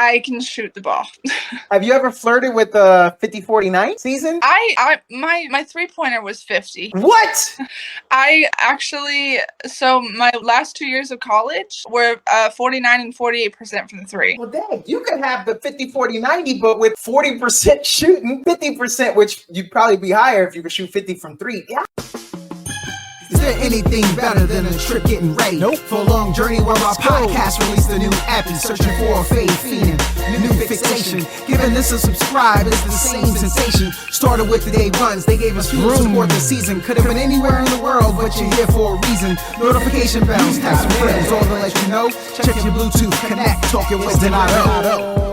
I can shoot the ball. Have you ever flirted with the 50-40-90 season? My 3-pointer was 50. What? So my last 2 years of college were 49 and 48% from the three. Well, dang, you could have the 50-40-90, but with 40% shooting, 50%, which you'd probably be higher if you could shoot 50 from three. Yeah. Is there anything better than a trip getting ready? Nope. For a long journey where our podcast released a new epi, searching for a fade fiend, new fixation. Giving this a subscribe is the same sensation. Started with the day ones, they gave us fuel to support the season. Could have been anywhere in the world, but you're here for a reason. Notification bells, tap some friends, all to let you know. Check your Bluetooth, connect, talk your wisdom out.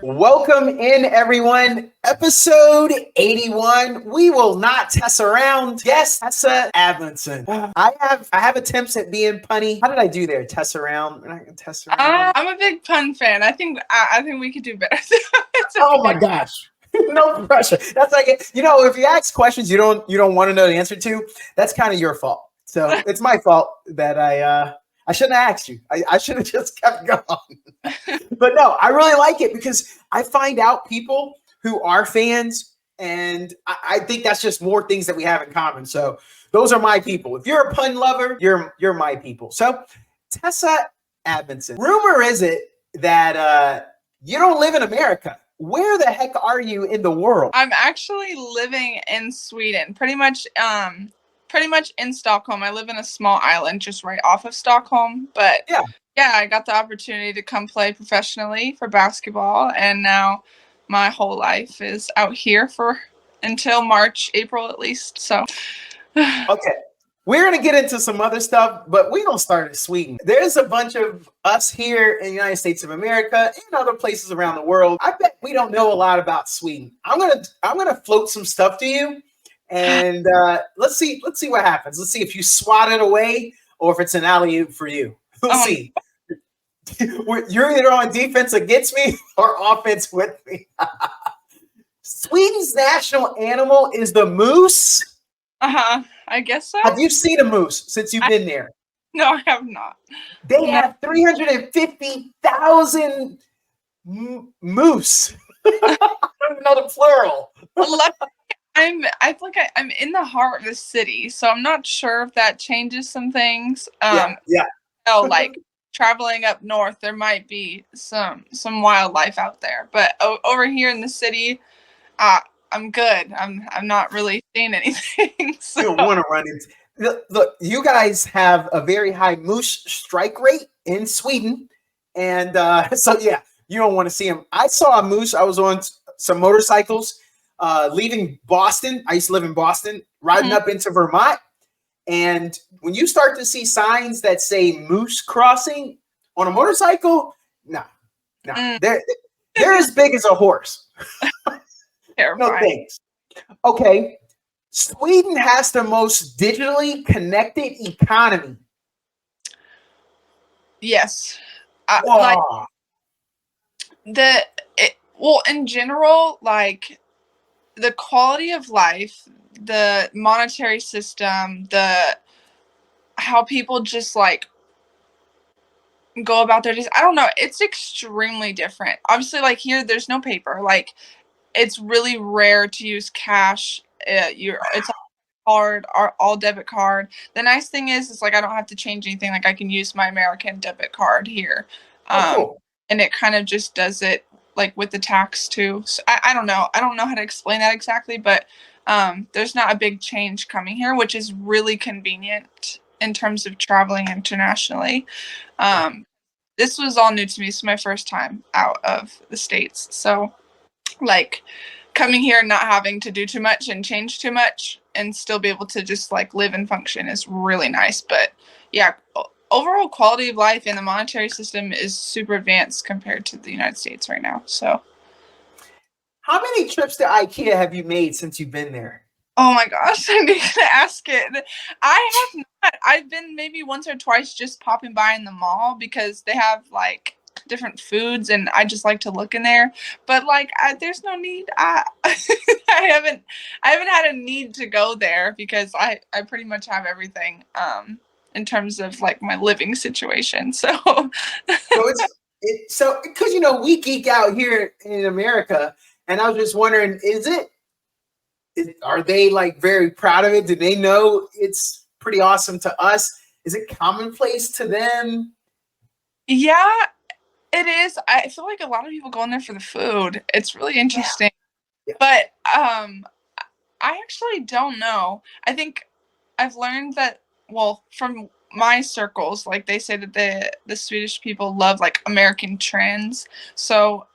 Welcome in, everyone. Episode 81. We will not Tessaround. Yes, Tessa Amundsen. I have attempts at being punny. How did I do there? Tessaround. I'm a big pun fan. I think we could do better. Oh my gosh. No pressure. That's like it. You know, if you ask questions you don't want to know the answer to, that's kind of your fault. So it's my fault that I shouldn't have asked you. I should have just kept going. But no, I really like it because I find out people who are fans, and I think that's just more things that we have in common. So those are my people. If you're a pun lover, you're my people. So Tessa Amundsen. Rumor is it that you don't live in America. Where the heck are you in the world? I'm actually living in Sweden, pretty much in Stockholm. I live in a small island just right off of Stockholm, but yeah, I got the opportunity to come play professionally for basketball, and now my whole life is out here until March, April at least. So okay. We're going to get into some other stuff, but we're going to start in Sweden. There's a bunch of us here in the United States of America and other places around the world. I bet we don't know a lot about Sweden. I'm going to float some stuff to you, and let's see what happens. Let's see if you swat it away or if it's an alley-oop for you. We'll see. You're either on defense against me or offense with me. Sweden's national animal is the moose. I guess so. Have you seen a moose since you've been there? No, I have not. They have 350,000 moose. I don't know the plural. I feel like I'm in the heart of the city, so I'm not sure if that changes some things. Like traveling up north, there might be some wildlife out there, but over here in the city, I'm good. I'm not really seeing anything. So. You don't want to run into. Look, you guys have a very high moose strike rate in Sweden, and so yeah, you don't want to see them. I saw a moose. I was on some motorcycles leaving Boston. I used to live in Boston, riding up into Vermont, and when you start to see signs that say moose crossing on a motorcycle, no, they're as big as a horse. Terrifying. No thanks. Okay. Sweden has the most digitally connected economy. Yes. In general, like the quality of life, the monetary system, how people just like go about their days. I don't know. It's extremely different. Obviously, like here, there's no paper. Like, it's really rare to use cash. It's hard, all debit card. The nice thing is like I don't have to change anything. Like I can use my American debit card here, cool. And it kind of just does it like with the tax too. So I don't know. I don't know how to explain that exactly, but there's not a big change coming here, which is really convenient in terms of traveling internationally. This was all new to me. This is my first time out of the States, so. Like coming here and not having to do too much and change too much and still be able to just like live and function is really nice. But yeah, overall quality of life in the monetary system is super advanced compared to the United States right now. So how many trips to IKEA have you made since you've been there? Oh my gosh, I need to ask it. I have not. I've been maybe once or twice just popping by in the mall because they have like different foods and I just like to look in there, but like there's no need. I haven't had a need to go there because I pretty much have everything in terms of like my living situation. So So because we geek out here in America, and I was just wondering, are they like very proud of it? Do they know it's pretty awesome to us? Is it commonplace to them? Yeah, it is. I feel like a lot of people go in there for the food. It's really interesting. Yeah. But I actually don't know. I think I've learned that, well, from my circles, like they say that the Swedish people love like American trends. So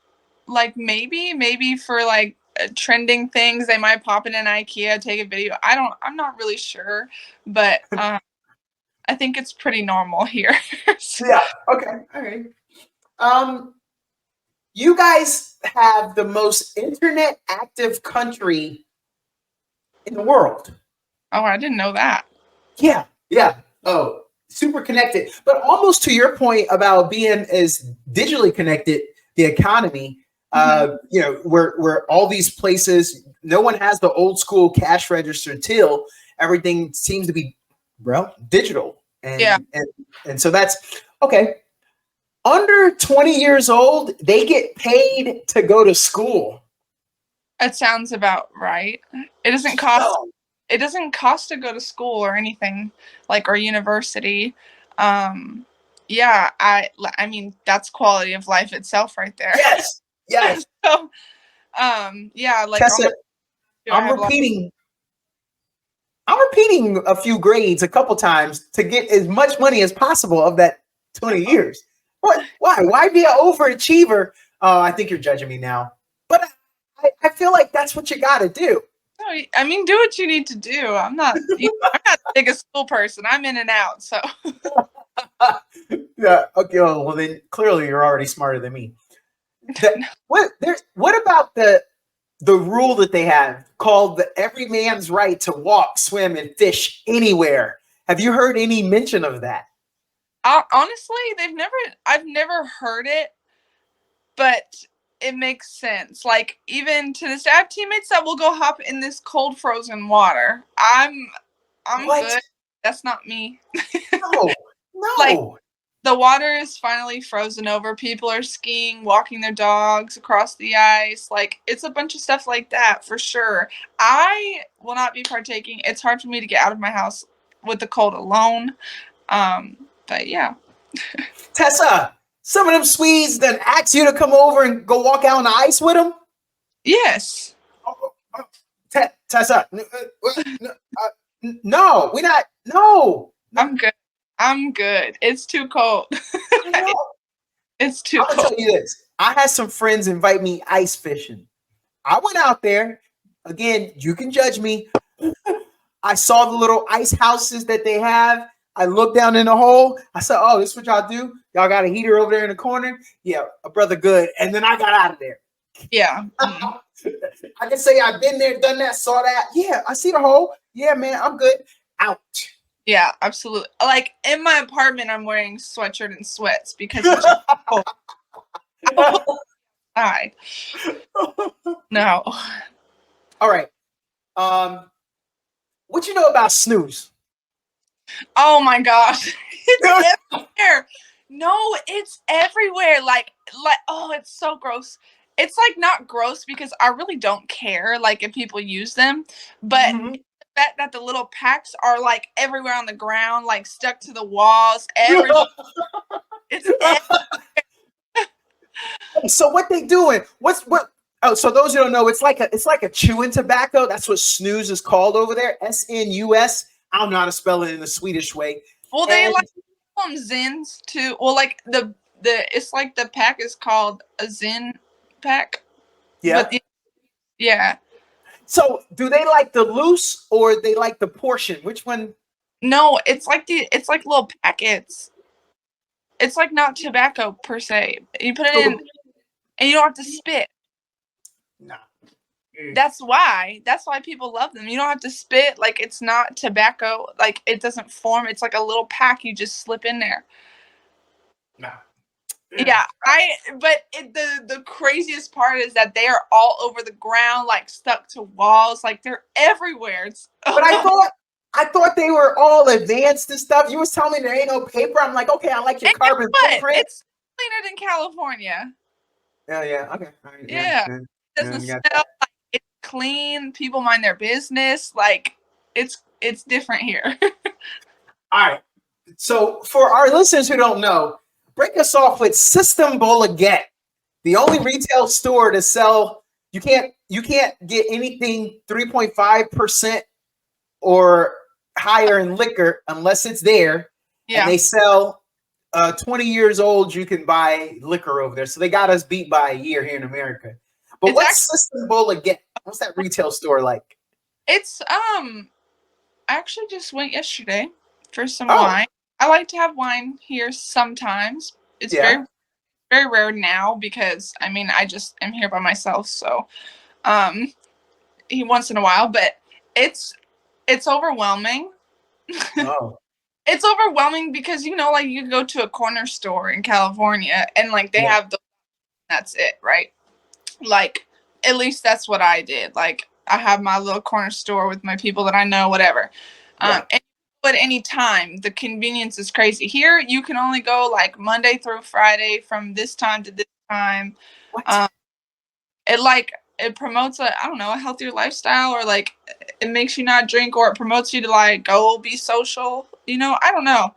like maybe for like trending things, they might pop in an IKEA, take a video. I'm not really sure, but I think it's pretty normal here. So. Yeah. Okay. All right. You guys have the most internet active country in the world. Oh, I didn't know that. Yeah. Yeah. Oh, super connected. But almost to your point about being as digitally connected, the economy, where all these places, no one has the old school cash register till everything seems to be, digital. And so that's okay. Under 20 years old, they get paid to go to school. That sounds about right. It doesn't cost to go to school or anything or university. Yeah, I mean that's quality of life itself right there. Yes. Yes. So, yeah, Tessa, I'm repeating a few grades a couple times to get as much money as possible of that 20 years. What? Why be an overachiever? Oh, I think you're judging me now. But I feel like that's what you got to do. No, I mean, do what you need to do. I'm not the biggest school person. I'm in and out. So. Yeah. Okay. Well, then clearly you're already smarter than me. What about the rule that they have called the every man's right to walk, swim, and fish anywhere? Have you heard any mention of that? Honestly, I've never heard it, but it makes sense. Like even to this day, I have teammates that will go hop in this cold frozen water. I'm good. That's not me. No. Like the water is finally frozen over. People are skiing, walking their dogs across the ice. Like it's a bunch of stuff like that for sure. I will not be partaking. It's hard for me to get out of my house with the cold alone. But yeah. Tessa, some of them Swedes that ask you to come over and go walk out on the ice with them? Yes. Tessa, no, we're not. No. I'm good. It's too cold. It's too cold. I'll tell you this. I had some friends invite me ice fishing. I went out there. Again, you can judge me. I saw the little ice houses that they have. I looked down in the hole. I said, oh, this is what y'all do? Y'all got a heater over there in the corner? Yeah, a brother good. And then I got out of there. Yeah. I can say I've been there, done that, saw that. Yeah, I see the hole. Yeah, man, I'm good. Out. Yeah, absolutely. Like in my apartment, I'm wearing sweatshirt and sweats because it's cold. Hi. No. All right. What you know about snooze? Oh my gosh. It's everywhere. No, it's everywhere. Like oh, it's so gross. It's like not gross because I really don't care if people use them, but the fact that the little packs are like everywhere on the ground, like stuck to the walls, everywhere. It's everywhere. So what they doing? What? Oh, so those who don't know, it's like a chewing tobacco. That's what snooze is called over there. SNUS. I don't know how to spell it in the Swedish way. Well, they call them Zins too. Well, it's like the pack is called a Zin pack. Yeah. Yeah. So do they like the loose or they like the portion? Which one? No, it's like little packets. It's like not tobacco per se. You put it in and you don't have to spit. No. That's why people love them. You don't have to spit. Like it's not tobacco. Like it doesn't form. It's like a little pack you just slip in there. No. Yeah, the craziest part is that they are all over the ground, like stuck to walls, like they're everywhere. But I thought they were all advanced and stuff. You was telling me there ain't no paper. I'm like, okay, I like your carbon footprint. cleaner than California. Oh yeah. Okay. All right, Yeah. yeah. It doesn't You smell. got that. Like, it's clean. People mind their business. Like it's different here. All right. So for our listeners who don't know, break us off with System Bolliget, the only retail store to sell. You can't get anything 3.5% or higher in liquor unless it's there. Yeah. And they sell 20 years old. You can buy liquor over there. So they got us beat by a year here in America. But It's what's System Bolliget? What's that retail store like? It's I actually just went yesterday for some Oh. wine. I like to have wine here sometimes. It's Yeah. very very rare now because I mean I just am here by myself, so once in a while, but it's overwhelming. Oh. It's overwhelming because like you go to a corner store in California and like they have that's it, right? Like at least that's what I did. Like I have my little corner store with my people that I know, whatever. And at any time, the convenience is crazy. Here, you can only go like Monday through Friday from this time to this time. What? It promotes a healthier lifestyle, or like it makes you not drink, or it promotes you to like go be social. I don't know.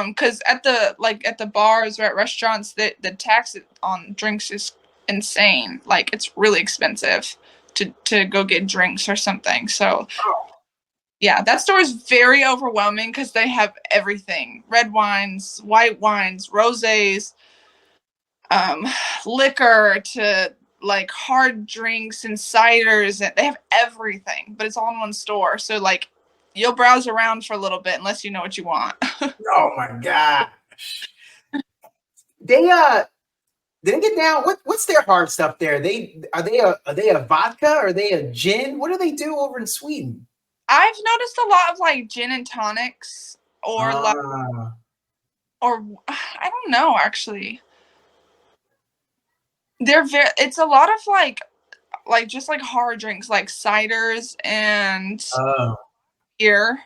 Because at the bars or at restaurants, the tax on drinks is insane. Like it's really expensive to go get drinks or something. So yeah, that store is very overwhelming because they have everything: red wines, white wines, rosés, liquor to like hard drinks and ciders, and they have everything, but it's all in one store. So like you'll browse around for a little bit unless you know what you want. Oh my gosh. They get down. What's their hard stuff there? Are they a vodka? Are they a gin? What do they do over in Sweden? I've noticed a lot of like gin and tonics or I don't know actually. It's a lot of like just like hard drinks like ciders and beer.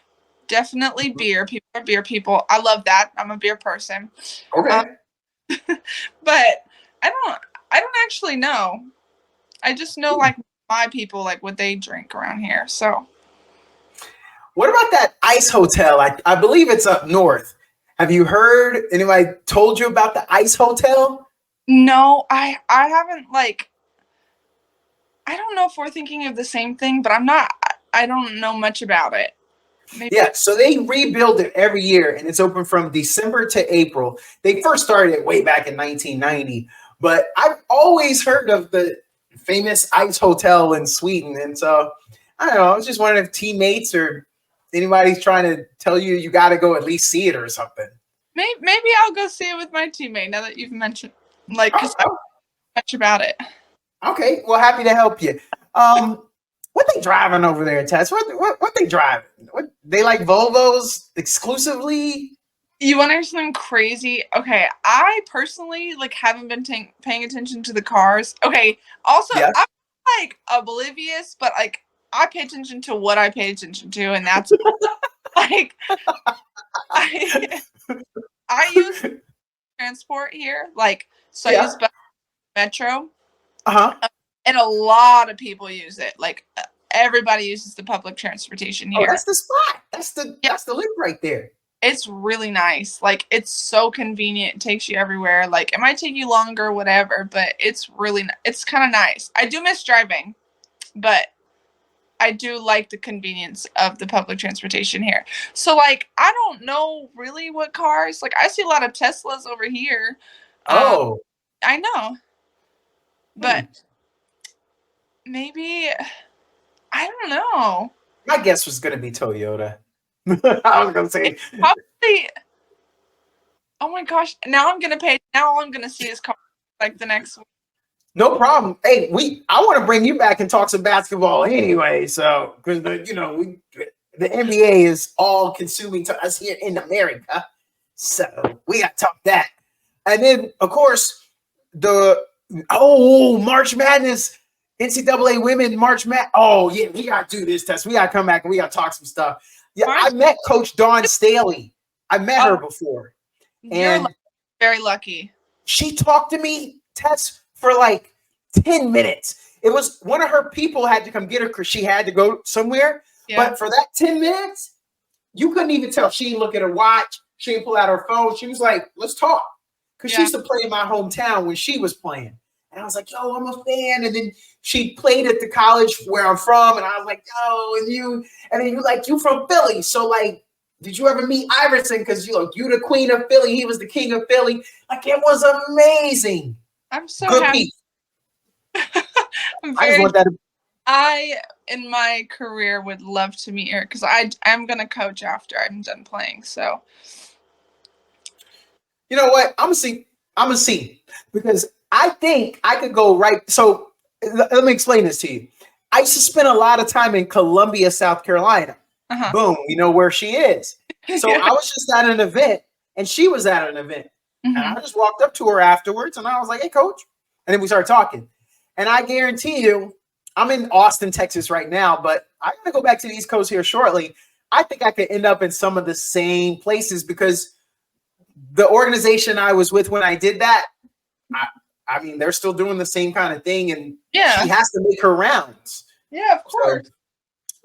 Definitely beer. People are beer people. I love that. I'm a beer person. Okay. But I don't actually know. I just know like my people, like what they drink around here. So what about that ice hotel? I believe it's up north. Have you heard anybody told you about the ice hotel? No, I haven't like I don't know if we're thinking of the same thing, but I don't know much about it. Maybe. Yeah, so they rebuild it every year, and it's open from December to April. They first started it way back in 1990, but I've always heard of the famous ice hotel in Sweden, and so I don't know. I was just wondering if teammates or anybody's trying to tell you got to go at least see it or something. Maybe I'll go see it with my teammate now that you've mentioned, like, because I don't know much about it. Okay, well, happy to help you. What they driving over there, Tess? What they driving? What they like Volvos exclusively? You want to hear something crazy? Okay, I personally like haven't been paying attention to the cars. Okay, also I'm like oblivious, but like I pay attention to what I pay attention to, and that's like I use transport here, like so I use Metro. And a lot of people use it. Like everybody uses the public transportation here. Oh, that's the spot. That's the link right there. It's really nice. Like it's so convenient. It takes you everywhere. Like it might take you longer, whatever, but it's kind of nice. I do miss driving, but I do like the convenience of the public transportation here. So like I don't know really what cars. Like I see a lot of Teslas over here. I know, but. Maybe I don't know. My guess was going to be Toyota. I was going to say probably. Oh my gosh! Now I'm going to pay. Now all I'm going to see is car like the next week. No problem. Hey, I want to bring you back and talk some basketball anyway. So because the NBA is all consuming to us here in America, so we got to talk that. And then of course March Madness. NCAA women March Madness. Oh, yeah, we got to do this, Tess. We got to come back and we got to talk some stuff. Yeah, I met Coach Dawn Staley. I met her before. You're very lucky. she talked to me, Tess, for like 10 minutes. It was one of her people had to come get her because she had to go somewhere. Yeah. But for that 10 minutes, you couldn't even tell. She didn't look at her watch. She didn't pull out her phone. She was like, let's talk. Because she used to play in my hometown when she was playing. And I was like, yo, I'm a fan. And then she played at the college where I'm from. And I was like, yo, and then you like, you from Philly. So like, did you ever meet Iverson? Because you the queen of Philly. He was the king of Philly. Like, it was amazing. I'm so good happy. I, in my career, would love to meet her because I'm going to coach after I'm done playing. So, you know what? I'm going to see. Because I think I could go right. So let me explain this to you. I used to spend a lot of time in Columbia, South Carolina. Boom. You know where she is. So I was just at an event and she was at an event. And I just walked up to her afterwards and I was like, hey, coach. And then we started talking. And I guarantee you, I'm in Austin, Texas right now, but I'm going to go back to the East Coast here shortly. I think I could end up in some of the same places because the organization I was with when I did that, I mean, they're still doing the same kind of thing. And she has to make her rounds. Yeah, of course. So,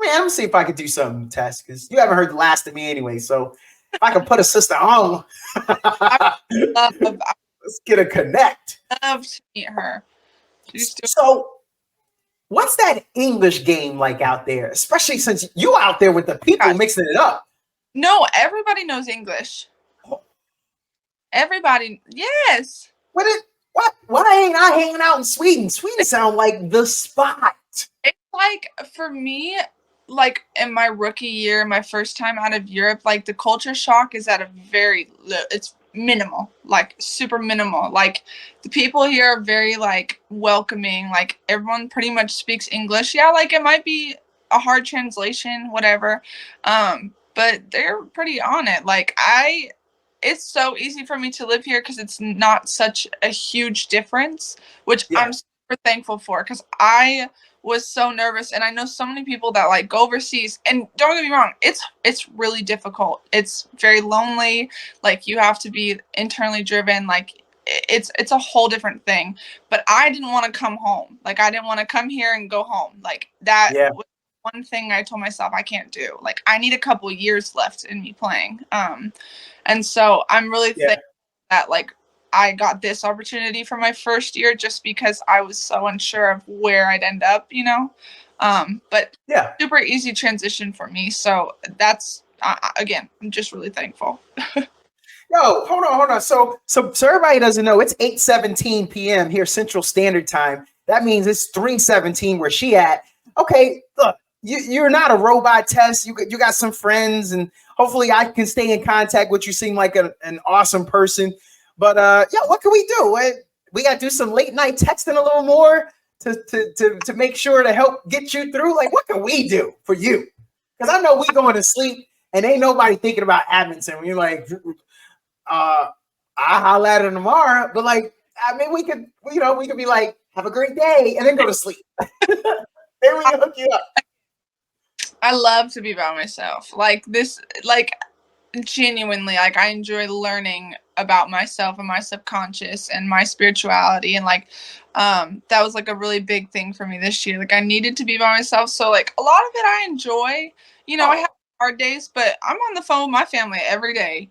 man, I'm going to see if I could do something, Tess, because you haven't heard the last of me anyway. So if I can put a sister on, let's get a connect. I love to meet her. So what's that English game like out there, especially since you out there with the people mixing it up? No, everybody knows English. Everybody, yes. Why ain't I hanging out in Sweden? Sweden sound like the spot. It's like, for me, like in my rookie year, my first time out of Europe, like the culture shock is at a very low, it's minimal, like super minimal. Like the people here are very like welcoming, like everyone pretty much speaks English. Yeah, like it might be a hard translation, whatever. But they're pretty on it. Like it's so easy for me to live here because it's not such a huge difference, which I'm super thankful for because I was so nervous. And I know so many people that like go overseas, and don't get me wrong, it's really difficult. It's very lonely. Like you have to be internally driven. Like it's a whole different thing. But I didn't want to come home. Like I didn't want to come here and go home. Like that was one thing I told myself I can't do. Like I need a couple years left in me playing. And so I'm really thankful that like I got this opportunity for my first year just because I was so unsure of where I'd end up, you know. But super easy transition for me. So that's again, I'm just really thankful. Yo, hold on. So everybody doesn't know, it's 8:17 p.m. here Central Standard Time. That means it's 3:17 where she at. Okay, look, you're not a robot, Tess. You got some friends, and hopefully I can stay in contact with you. Seem like an awesome person. But what can we do? We got to do some late night texting a little more to make sure to help get you through. Like, what can we do for you? Because I know we going to sleep and ain't nobody thinking about Amundsen. When you're like, I'll holler at her tomorrow. But like, I mean, we could be like, have a great day, and then go to sleep. Then we hook you up. I love to be by myself. Like this, like genuinely, like I enjoy learning about myself and my subconscious and my spirituality. And like, that was like a really big thing for me this year. Like I needed to be by myself. So like a lot of it I enjoy, you know, I have hard days, but I'm on the phone with my family every day.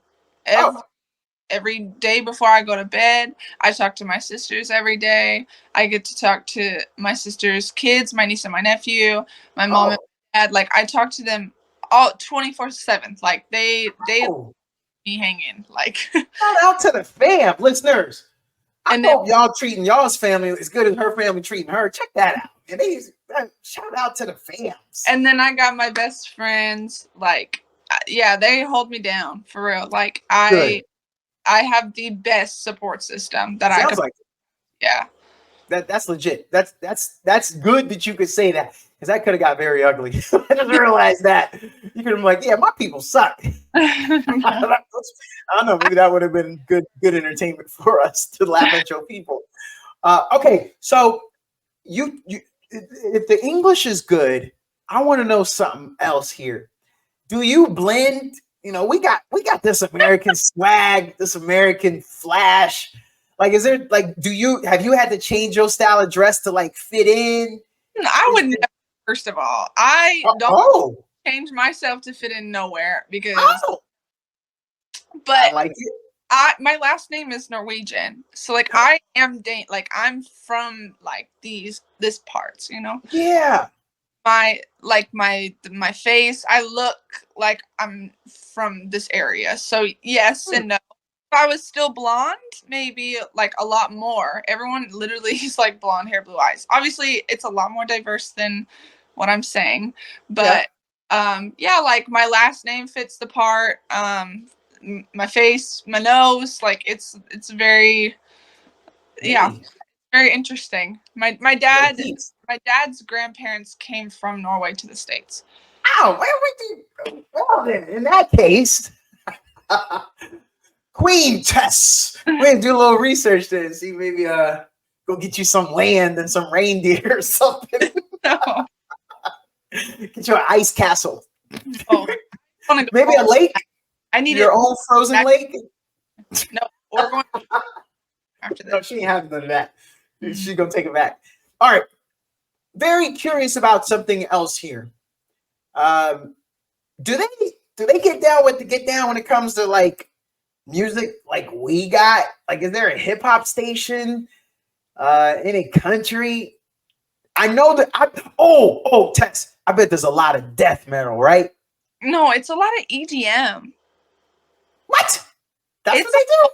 Every day before I go to bed. I talk to my sisters every day. I get to talk to my sister's kids, my niece and my nephew, my mom and dad. Like I talk to them all 24/7. Like they me hanging. Like shout out to the fam, listeners. I hope y'all treating y'all's family as good as her family treating her. Check that out. And shout out to the fams. And then I got my best friends. Like they hold me down for real. Like I have the best support system that I could. Like that's legit. That's good that you could say that, because that could have got very ugly. I just realized that you could have been like, yeah, my people suck. I don't know, maybe that would have been good entertainment for us to laugh at your people. Okay, so you if the English is good, I want to know something else here. Do you blend? You know, we got this American swag, this American flash. Like, is there like, have you had to change your style of dress to like fit in? I would never. First of all, I don't Oh, change myself to fit in nowhere because. oh, I But like it. my last name is Norwegian, so like I am like I'm from like this parts, you know. Yeah. My face, I look like I'm from this area. So yes and no. If I was still blonde, maybe like a lot more. Everyone literally is like blonde hair, blue eyes. Obviously, it's a lot more diverse than what I'm saying, but yeah, like my last name fits the part. My face, my nose, like it's very Hey, very interesting. My yeah, dad geez. my dad's grandparents came from Norway to the States. Ow, where would you? Well, then, in that case, Queen Tess. We're gonna do a little research then, see maybe go get you some land and some reindeer or something. No. Get you an ice castle. Oh, I wanna go Maybe a lake. I need Your own frozen lake. No, we're going after No, this. she ain't having none of that. She's gonna take it back. All right. Very curious about something else here. Do they get down when it comes to like music like we got? Like, is there a hip hop station in a country? I know that Tess, I bet there's a lot of death metal, right? No, it's a lot of EDM. What? That's It's what they do?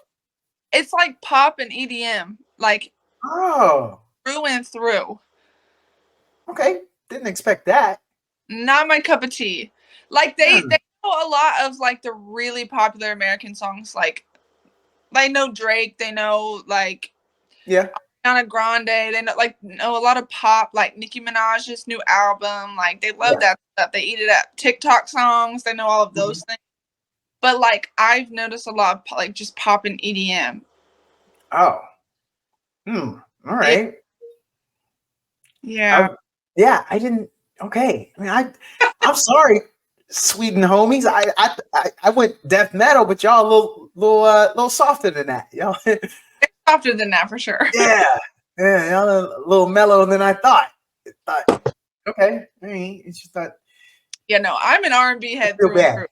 It's like pop and EDM, like Oh, through and through. okay. Didn't expect that. Not my cup of tea. Like they know a lot of like the really popular American songs. Like they know Drake. They know like Yeah. Ariana Grande. They know a lot of pop. Like Nicki Minaj's new album. Like they love that stuff. They eat it up. TikTok songs. They know all of those things. But like I've noticed a lot of like just pop and EDM. Oh. All right. Yeah. I didn't. Okay. I mean, I'm sorry, Sweden homies. I went death metal, but y'all a little softer than that. Y'all. Softer than that for sure. Yeah. Y'all a little mellower than I thought. Okay. I mean, it's just thought. Yeah, no, I'm an R&B head through and through.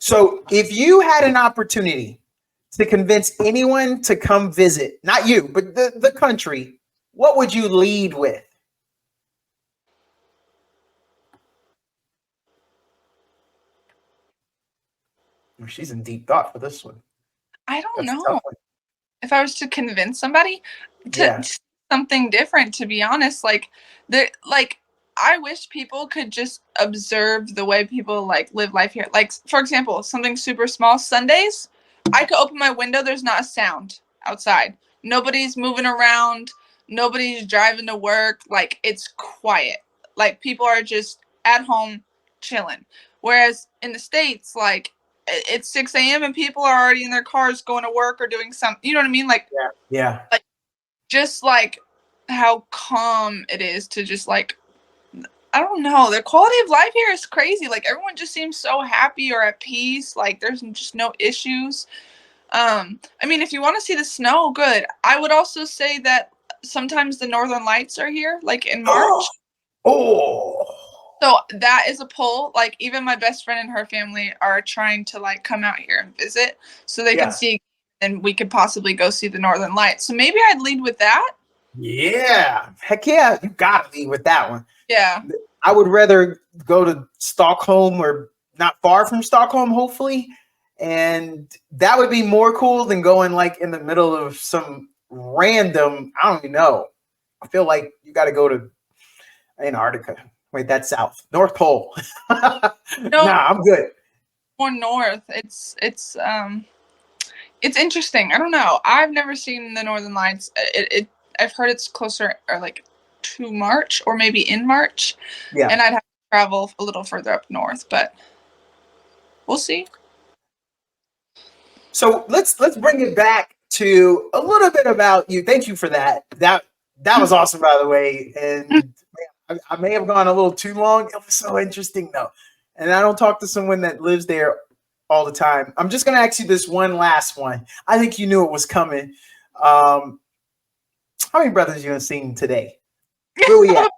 So if you had an opportunity to convince anyone to come visit, not you, but the country, what would you lead with? Oh, she's in deep thought for this one. I don't That's a know tough one. if I was to convince somebody to something different. To be honest, I wish people could just observe the way people like live life here. Like for example, something super small. Sundays, I could open my window. There's not a sound outside. Nobody's moving around. Nobody's driving to work. Like it's quiet. Like people are just at home chilling. Whereas in the States, like it's 6 a.m. and people are already in their cars going to work or doing something. You know what I mean? Like, yeah. Like, just like how calm it is to just like, I don't know. The quality of life here is crazy. Like everyone just seems so happy or at peace. Like there's just no issues. I mean, if you want to see the snow, good. I would also say that sometimes the Northern Lights are here, like in March. So that is a pull. Like even my best friend and her family are trying to like come out here and visit so they can see, and we could possibly go see the Northern Lights. So maybe I'd lead with that. Yeah. Heck yeah. You gotta lead with that one. Yeah. I would rather go to Stockholm or not far from Stockholm, hopefully. And that would be more cool than going like in the middle of some random, I don't even know. I feel like you got to go to Antarctica. Wait, that's south. North Pole. No, nah, I'm good. More north. It's interesting. I don't know. I've never seen the Northern Lights. I've heard it's closer or like to March or maybe in March. Yeah. And I'd have to travel a little further up north, but we'll see. So let's bring it back to a little bit about you. Thank you for that. That was awesome, by the way. And I may have gone a little too long. It was so interesting though. And I don't talk to someone that lives there all the time. I'm just gonna ask you this one last one. I think you knew it was coming. How many brothers you have seen today? Where we at?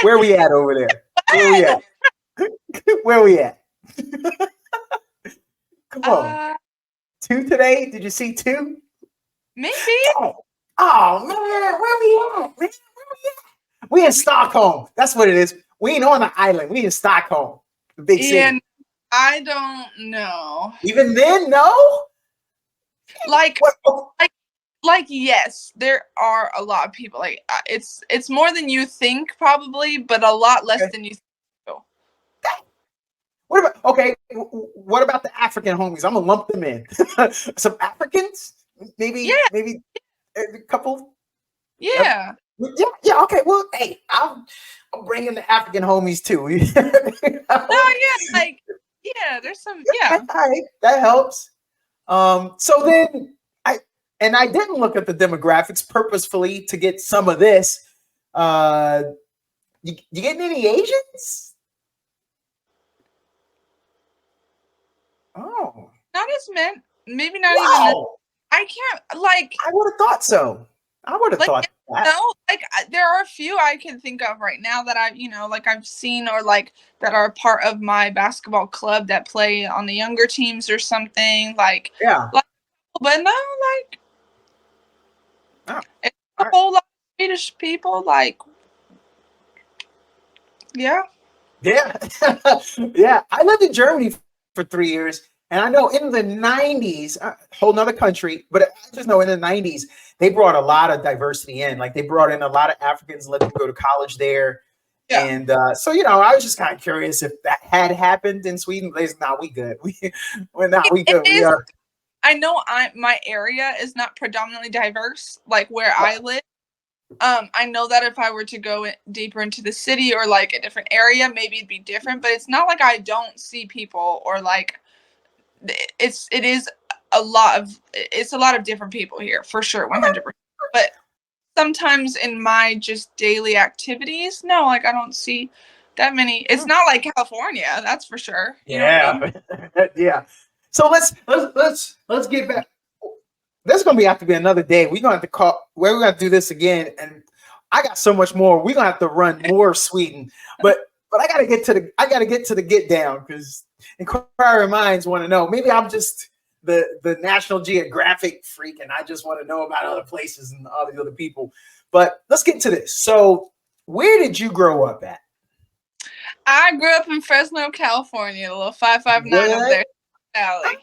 Where we at over there? Where we at? Where we at? Come on. 2 today? Did you see 2? Maybe. Oh man, where we at? Man, where we at? We in Stockholm. That's what it is. We ain't on the island. We in Stockholm, the big city. And I don't know. Even then, no. Like, What? like yes, there are a lot of people. Like it's more than you think probably, but a lot less than you think. What about what about the African homies? I'm gonna lump them in. Some Africans, maybe a couple. Yeah. Yeah. Okay. Well, hey, I'm bringing the African homies too. There's some. All right, that helps. So then I didn't look at the demographics purposefully to get some of this. You getting any Asians? Oh, Not as many. Maybe not wow. even. I can't like. I would have thought so. I would have thought that. No, like there are a few I can think of right now that I've seen or like that are part of my basketball club that play on the younger teams or something. Like, but no, like it's a whole lot of Swedish people. Like, yeah. I lived in Germany for 3 years, and I know in the 90s, a whole nother country, but I just know in the 90s they brought a lot of diversity in. Like they brought in a lot of Africans, let them go to college there. Yeah. And so I was just kind of curious if that had happened in Sweden. Nah, we good. We're not. We good. We are. I know my area is not predominantly diverse, like where I live. I know that if I were to go deeper into the city or like a different area, maybe it'd be different. But it's not like I don't see people or like it's a lot of different people here for sure, 100%. But sometimes in my just daily activities, no, like I don't see that many. It's not like California, that's for sure. You know what I mean? Yeah. So let's get back. There's gonna have to be another day. We're gonna have to call. We're gonna do this again, and I got so much more. We're gonna have to run more Sweden, but I gotta get to the get down because inquiring minds want to know. Maybe I'm just the National Geographic freak, and I just want to know about other places and all the other people. But let's get to this. So, where did you grow up at? I grew up in Fresno, California, a little 559 over there. Valley.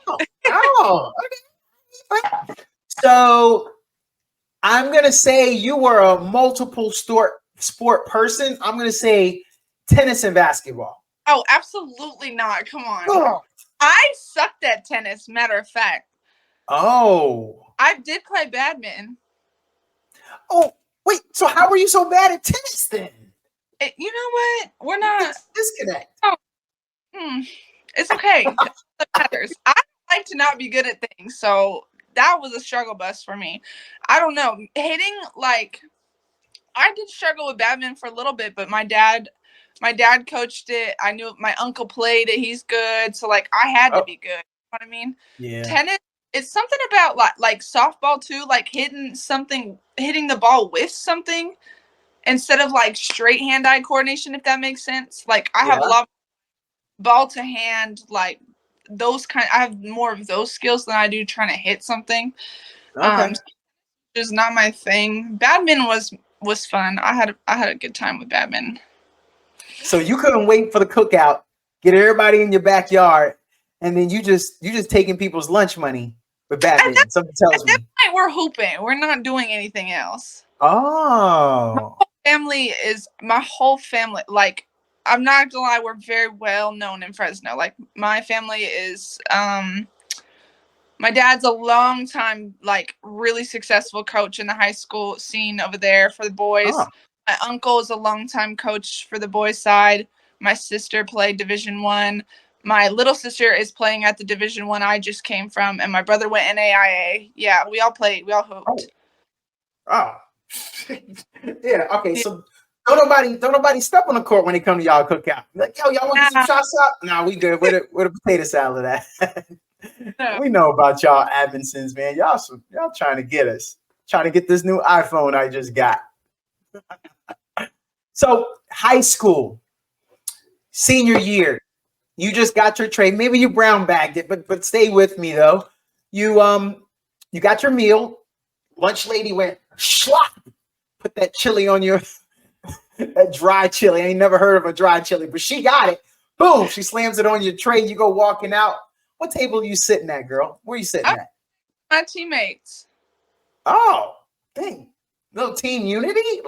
Okay. So I'm gonna say you were a multiple sport person. I'm gonna say tennis and basketball. Oh, absolutely not. Come on. Oh. I sucked at tennis, matter of fact. Oh. I did play badminton. Oh, wait. So how were you so bad at tennis then? You know what? We're not disconnect. Oh. It's okay. It matters. I like to not be good at things, so that was a struggle bus for me. I don't know. Hitting, like, I did struggle with badminton for a little bit, but my dad coached it. I knew my uncle played it. He's good. So, like, I had to be good. You know what I mean? Yeah. Tennis, it's something about, like softball, too, like hitting the ball with something instead of, like, straight hand-eye coordination, if that makes sense. Like, I have a lot of ball to hand, like, I have more of those skills than I do trying to hit something. Okay. Just not my thing. Badminton was fun. I had a good time with badminton. So you couldn't wait for the cookout, get everybody in your backyard, and then you just taking people's lunch money with badminton. Something tells me. At that point, we're hooping. We're not doing anything else. Oh. My whole family, like, I'm not gonna lie, we're very well known in Fresno. Like, my family is, my dad's a long time, like, really successful coach in the high school scene over there for the boys. Oh. My uncle is a long time coach for the boys side. My sister played Division I. My little sister is playing at the Division I I just came from, and my brother went NAIA. Yeah, we all played. We all hooped. Oh. Yeah. Okay. So don't nobody step on the court when they come to y'all cookout. Like, yo, y'all want to get some shots up? Nah, we good. Where the potato salad at? No. We know about y'all Amundsens, man. Y'all trying to get us. Trying to get this new iPhone I just got. So high school, senior year, you just got your trade. Maybe you brown bagged it, but stay with me though. You got your meal. Lunch lady went slop. Put that chili on your that dry chili. I ain't never heard of a dry chili, but she got it. Boom! She slams it on your tray. You go walking out. What table are you sitting at, girl? Where are you sitting at? My teammates. Oh, dang. Little team unity?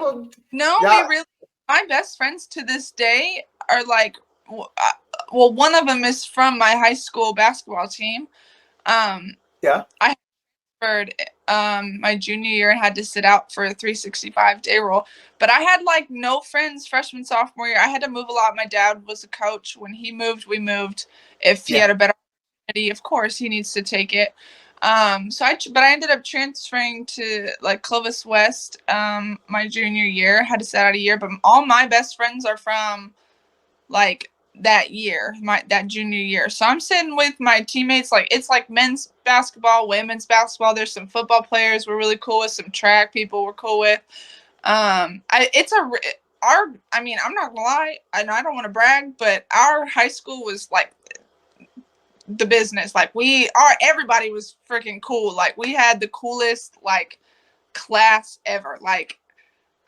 No, we really, my best friends to this day are like, well, one of them is from my high school basketball team. Yeah. I transferred my junior year and had to sit out for a 365-day rule. But I had like no friends freshman, sophomore year. I had to move a lot. My dad was a coach. When he moved, we moved. If he had a better opportunity, of course, he needs to take it. But I ended up transferring to like Clovis West my junior year. Had to sit out a year, but all my best friends are from like that year, that junior year. So I'm sitting with my teammates. Like it's like men's basketball, women's basketball. There's some football players we're really cool with. Some track people we're cool with. I'm not gonna lie, and I don't want to brag, but our high school was like the business. Like everybody was freaking cool. Like we had the coolest like class ever. Like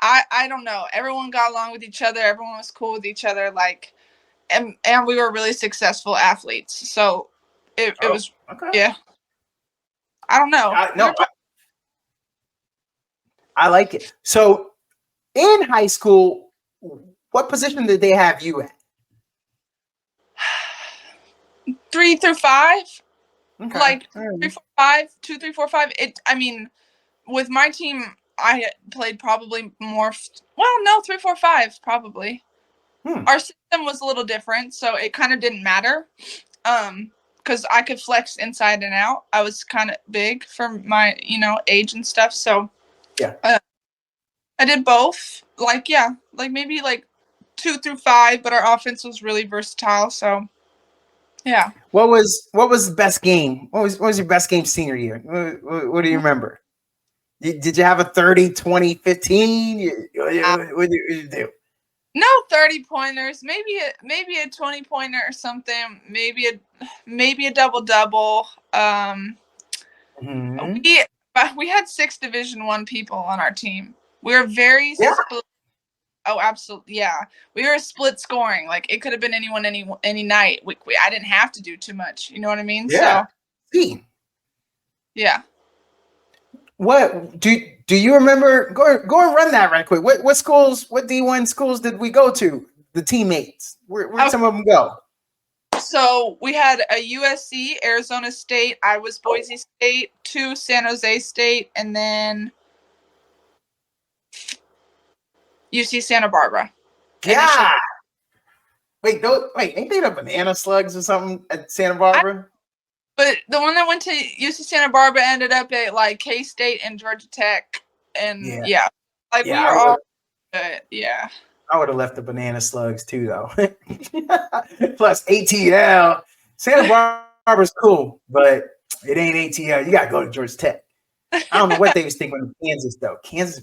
I don't know. Everyone got along with each other. Everyone was cool with each other. Like, and we were really successful athletes. So it was, okay. Yeah. I don't know. I like it. So in high school, what position did they have you at? 3 through 5. Okay. Like 3, 4, 5, 2, 3, 4, 5. With my team, I played probably more. 3, 4, 5 probably. Our system was a little different, so it kind of didn't matter. Because I could flex inside and out. I was kind of big for my, age and stuff. So yeah, I did both. Like maybe like 2 through 5, but our offense was really versatile. So yeah. What was the best game? What was your best game senior year? What do you remember? Did you have a 30, 20, 15? What did you do? No 30-pointers, maybe a 20-pointer or something, maybe a double-double. We had 6 Division I people on our team. We were very split. Oh, absolutely, yeah. We were split scoring. Like it could have been anyone, any night. I didn't have to do too much. You know what I mean? Yeah. So, yeah. What do you remember? Go and run that right quick. What schools? What D1 schools did we go to? The teammates. Where'd some of them go? So we had a USC, Arizona State. I was Boise State, 2 San Jose State, and then UC Santa Barbara. Yeah. Wait, ain't they the banana slugs or something at Santa Barbara? But the one that went to UC Santa Barbara ended up at like K-State and Georgia Tech, and we were all good. Yeah. I would have left the banana slugs too, though. Plus ATL. Santa Barbara's cool, but it ain't ATL. You gotta go to Georgia Tech. I don't know what they was thinking of Kansas though. Kansas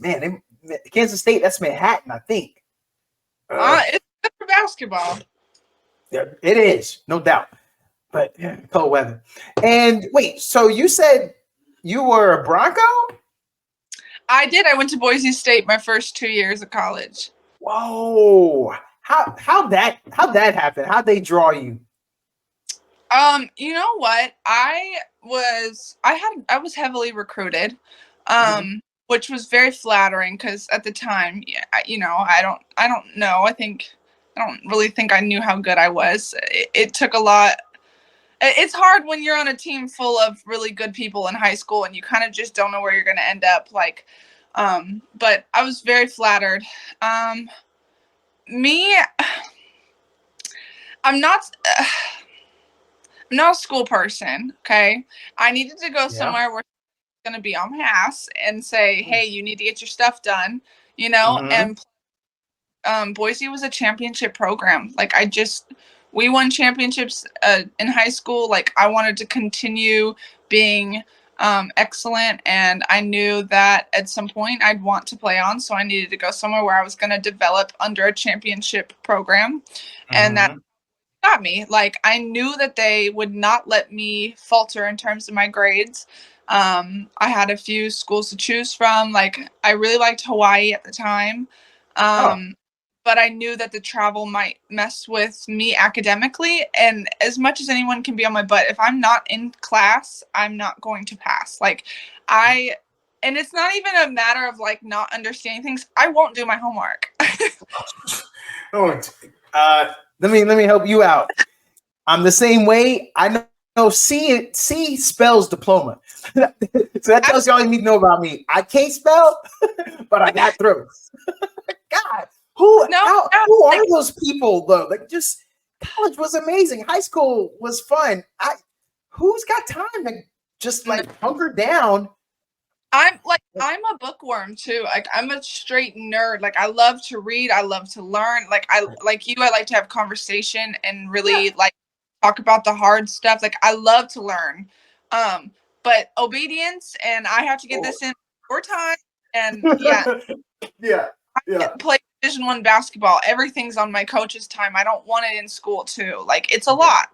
State. That's Manhattan, I think. It's good for basketball. Yeah, it is, no doubt. But cold weather. And wait, so you said you were a Bronco? I did. I went to Boise State my first 2 years of college. Whoa! How'd that happen? How'd they draw you? You know what? I was heavily recruited, which was very flattering because at the time, I don't know. I don't really think I knew how good I was. It took a lot. It's hard when you're on a team full of really good people in high school and you kind of just don't know where you're going to end up. Like, but I was very flattered. I'm not a school person. Okay. I needed to go somewhere where it's going to be on my ass and say, hey, you need to get your stuff done, and Boise was a championship program. Like we won championships in high school. Like I wanted to continue being excellent, and I knew that at some point I'd want to play on, so I needed to go somewhere where I was going to develop under a championship program, and that got me. Like I knew that they would not let me falter in terms of my grades. I had a few schools to choose from. Like I really liked Hawaii at the time. But I knew that the travel might mess with me academically. And as much as anyone can be on my butt, if I'm not in class, I'm not going to pass. Like and it's not even a matter of like not understanding things. I won't do my homework. Let me help you out. I'm the same way. I know C spells diploma. So that tells you all you need to know about me. I can't spell, but I got through. God. Who are those people though? Like, just college was amazing. High school was fun. Who's got time to just like hunker down? I'm a bookworm too. Like I'm a straight nerd. Like I love to read. I love to learn. Like I like to have conversation and really like talk about the hard stuff. Like I love to learn. But obedience, and I have to get this in 4 times. And yeah. Play Division I basketball. Everything's on my coach's time. I don't want it in school too. Like it's a lot.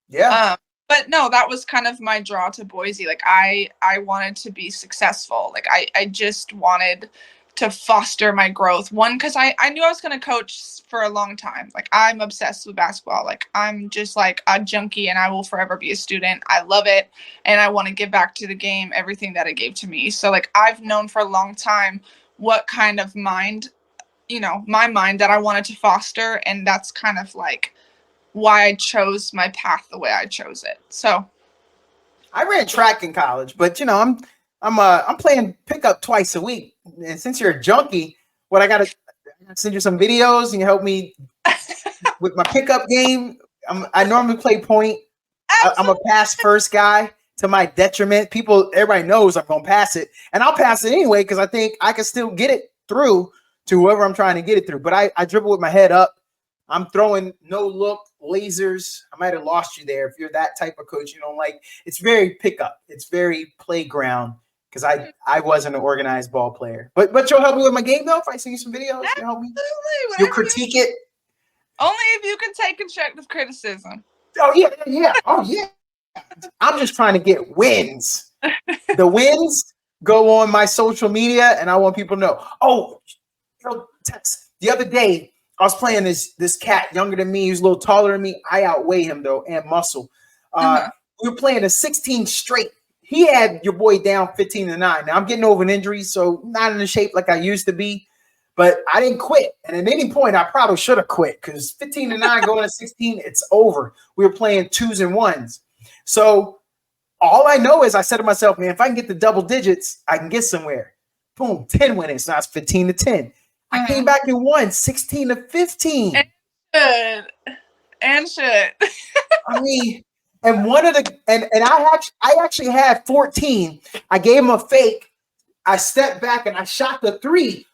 Yeah. But no, that was kind of my draw to Boise. Like I wanted to be successful. Like I just wanted to foster my growth. One, because I knew I was going to coach for a long time. Like I'm obsessed with basketball. Like I'm just like a junkie, and I will forever be a student. I love it, and I want to give back to the game everything that it gave to me. So like I've known for a long time what kind of mind, my mind that I wanted to foster, and that's kind of like why I chose my path the way I chose it. So I ran track in college, but I'm playing pickup twice a week. And since you're a junkie, I gotta send you some videos and you help me with my pickup game. I normally play point. I'm a pass first guy to my detriment. Everybody knows I'm gonna pass it, and I'll pass it anyway because I think I can still get it through to whoever I'm trying to get it through. But I dribble with my head up. I'm throwing no look lasers. I might have lost you there if you're that type of coach. It's very pickup. It's very playground because I wasn't an organized ball player. But you'll help me with my game though. If I send you some videos, you'll help me. You'll critique it. Only if you can take constructive criticism. Oh yeah. Oh yeah. I'm just trying to get wins. The wins go on my social media, and I want people to know. Oh, Tess, the other day I was playing this cat younger than me. He's a little taller than me. I outweigh him though, and muscle. We were playing a 16 straight. He had your boy down 15-9. Now I'm getting over an injury, so not in the shape like I used to be. But I didn't quit. And at any point, I probably should have quit because 15-9 going to 16, it's over. We were playing 2s and 1s. So all I know is I said to myself, man, if I can get the double digits, I can get somewhere. Boom, 10 winnings. So now it's 15-10. I came back and won 16-15. And should. I mean, and one of the and I actually had 14. I gave him a fake. I stepped back and I shot the 3.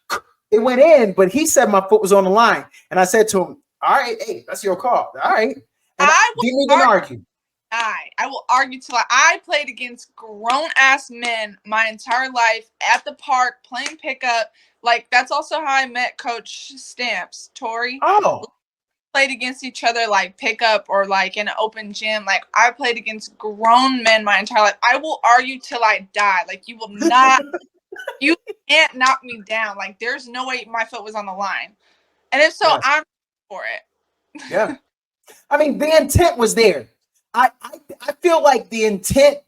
It went in, but he said my foot was on the line. And I said to him, all right, hey, that's your call. All right. And I didn't even argue. I will argue till I played against grown-ass men my entire life at the park playing pickup. Like, that's also how I met Coach Stamps, Tori. Oh. Played against each other, like, pickup or, like, in an open gym. Like, I played against grown men my entire life. I will argue till I die. Like, you will not – you can't knock me down. Like, there's no way my foot was on the line. And if so, yes. I'm for it. Yeah. I mean, the intent was there. I feel like the intent,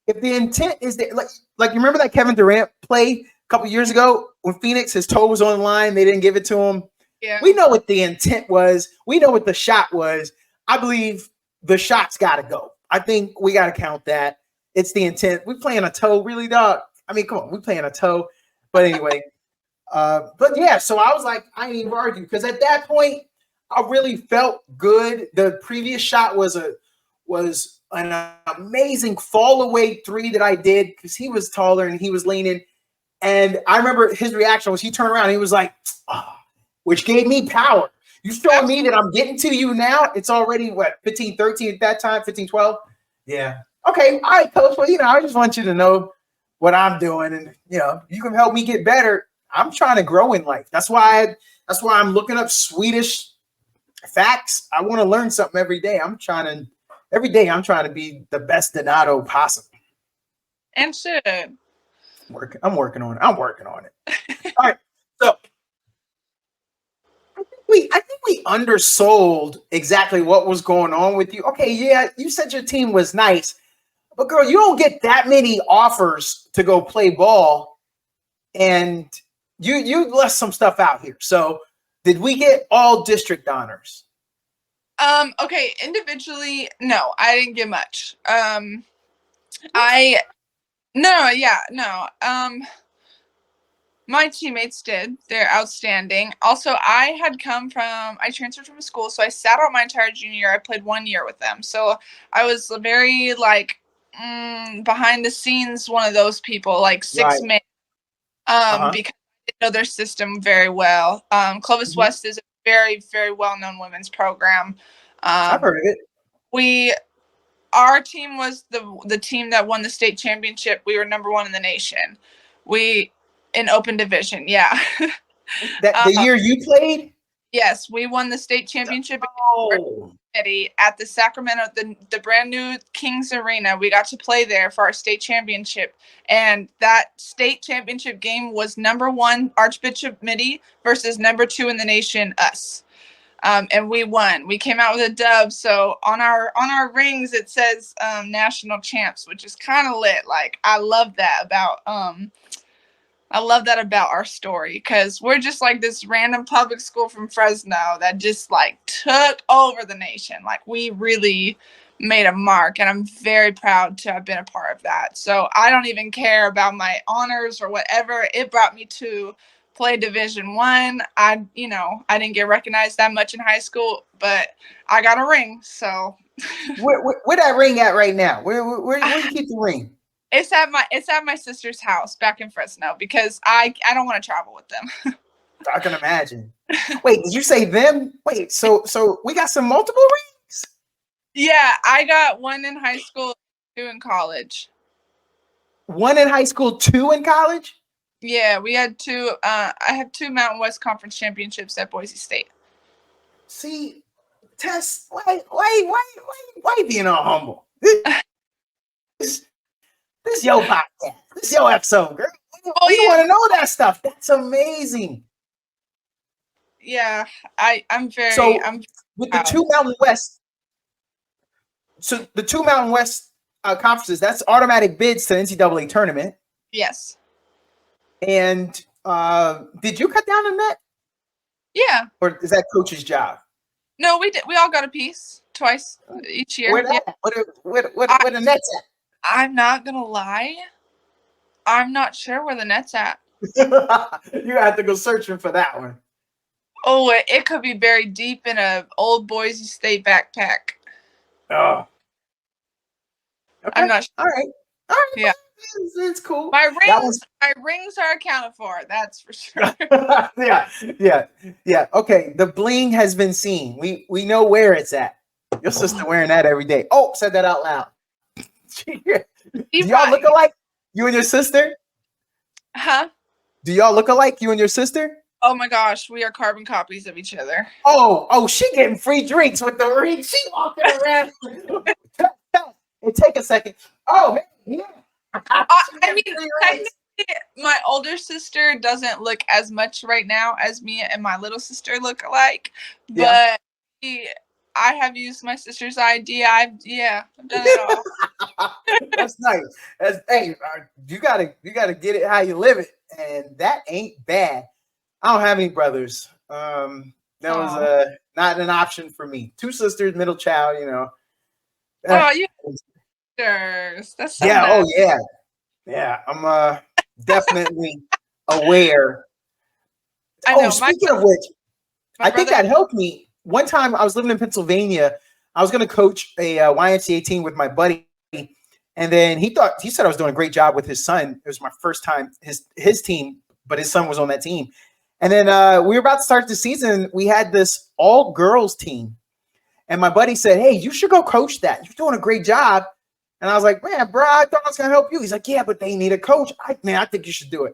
if the intent is there, like you remember that Kevin Durant play a couple years ago when Phoenix, his toe was on the line, they didn't give it to him. Yeah. We know what the intent was. We know what the shot was. I believe the shot's got to go. I think we got to count that. It's the intent. We playing a toe, really, dog. I mean, come on, we playing a toe. But anyway, but yeah, so I was like, I ain't even argue because at that point, I really felt good. The previous shot was an amazing fall away 3 that I did because he was taller and he was leaning. And I remember his reaction was he turned around and he was like, oh, which gave me power. You showing me that I'm getting to you now. It's already, what, 15, 13 at that time, 15, 12? Yeah. Okay. All right, Coach. Well, I just want you to know what I'm doing. And, you can help me get better. I'm trying to grow in life. That's why I'm looking up Swedish facts. I want to learn something every day. Every day I'm trying to be the best Donato possible. And should. I'm working on it. All right. So I think we undersold exactly what was going on with you. Okay, yeah, you said your team was nice, but girl, you don't get that many offers to go play ball, and you left some stuff out here. So did we get all district honors? Okay, individually, no, I didn't get much. My teammates did. They're outstanding. Also, I transferred from a school, so I sat out my entire junior year. I played 1 year with them. So I was very, behind the scenes one of those people, like 6 man, because I didn't know their system very well. Clovis West is a very, very well-known women's program. I've heard of it. Our team was the team that won the state championship. We were number 1 in the nation. In open division, yeah. The year you played? Yes, we won the state championship at the Sacramento, the brand new Kings Arena. We got to play there for our state championship, and that state championship game was number 1 Archbishop Mitty versus number 2 in the nation, us. And we won. We came out with a dub. So on our rings it says national champs, which is kind of lit. Like I love that about our story, because we're just like this random public school from Fresno that just took over the nation. Like we really made a mark, and I'm very proud to have been a part of that. So I don't even care about my honors or whatever. It brought me to play Division I. I didn't get recognized that much in high school, but I got a ring. So where that ring at right now? Where you keep the ring? It's at my sister's house back in Fresno, because I don't want to travel with them. I can imagine. Wait, did you say them? Wait, so we got some multiple rings? Yeah, I got 1 in high school, 2 in college. 1 in high school, 2 in college? Yeah, we had 2. I had 2 Mountain West Conference championships at Boise State. See, Tess, why being all humble? This your podcast. This your episode, girl. We want to know that stuff. That's amazing. Yeah, I'm with the 2 Mountain West. So the 2 Mountain West conferences, that's automatic bids to the NCAA tournament. Yes. And did you cut down the net? Yeah. Or is that coach's job? No, we did. We all got a piece twice each year. Where that? Where the net's at? I'm not gonna lie. I'm not sure where the net's at. You have to go searching for that one. Oh, it could be buried deep in a old Boise State backpack. Oh. Okay. I'm not sure. All right. Yeah. It's cool. My rings are accounted for. That's for sure. Yeah. Okay. The bling has been seen. We know where it's at. Your sister wearing that every day. Oh, said that out loud. Do y'all look alike? You and your sister? Huh? Do y'all look alike? You and your sister? Oh my gosh, we are carbon copies of each other. Oh, she getting free drinks with the ring. She walking around. It take a second. Oh, yeah. I mean, technically, my older sister doesn't look as much right now as me and my little sister look alike, but I have used my sister's ID. I've done it all. That's nice. You gotta get it how you live it, and that ain't bad. I don't have any brothers. That was not an option for me. 2 sisters, middle child. Oh, you sisters. That's so yeah. nice. Oh yeah. I'm definitely aware. I know. Speaking of which, I think that helped me. One time I was living in Pennsylvania. I was going to coach a YMCA team with my buddy, and then he said I was doing a great job with his son. It was my first time his team, but his son was on that team, And then we were about to start the season. We had this all girls team. And my buddy said, hey, you should go coach that. You're doing a great job. And I was like, man, bro, I thought I was going to help you. He's like, yeah, but they need a coach. I think you should do it.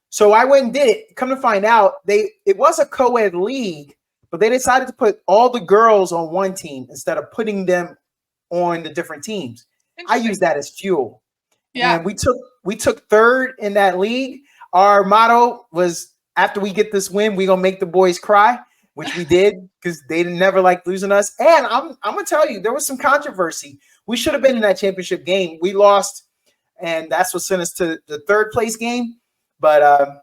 So I went and did it. Come to find out, it was a co-ed league, but they decided to put all the girls on one team instead of putting them on the different teams. I used that as fuel. Yeah. And we took third in that league. Our motto was, after we get this win, we're going to make the boys cry, which we did because they never liked losing us. And I'm going to tell you, there was some controversy. We should have been in that championship game. We lost, and that's what sent us to the third place game. But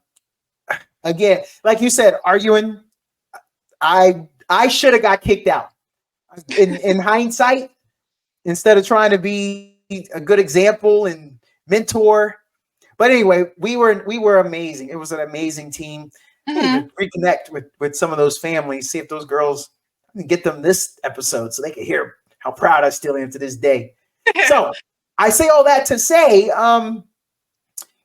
again, like you said, arguing, I should have got kicked out. In hindsight, instead of trying to be a good example and mentor. But anyway, we were amazing. It was an amazing team. To reconnect with some of those families, see if those girls, get them this episode so they can hear how proud I still am to this day. So I say all that to say,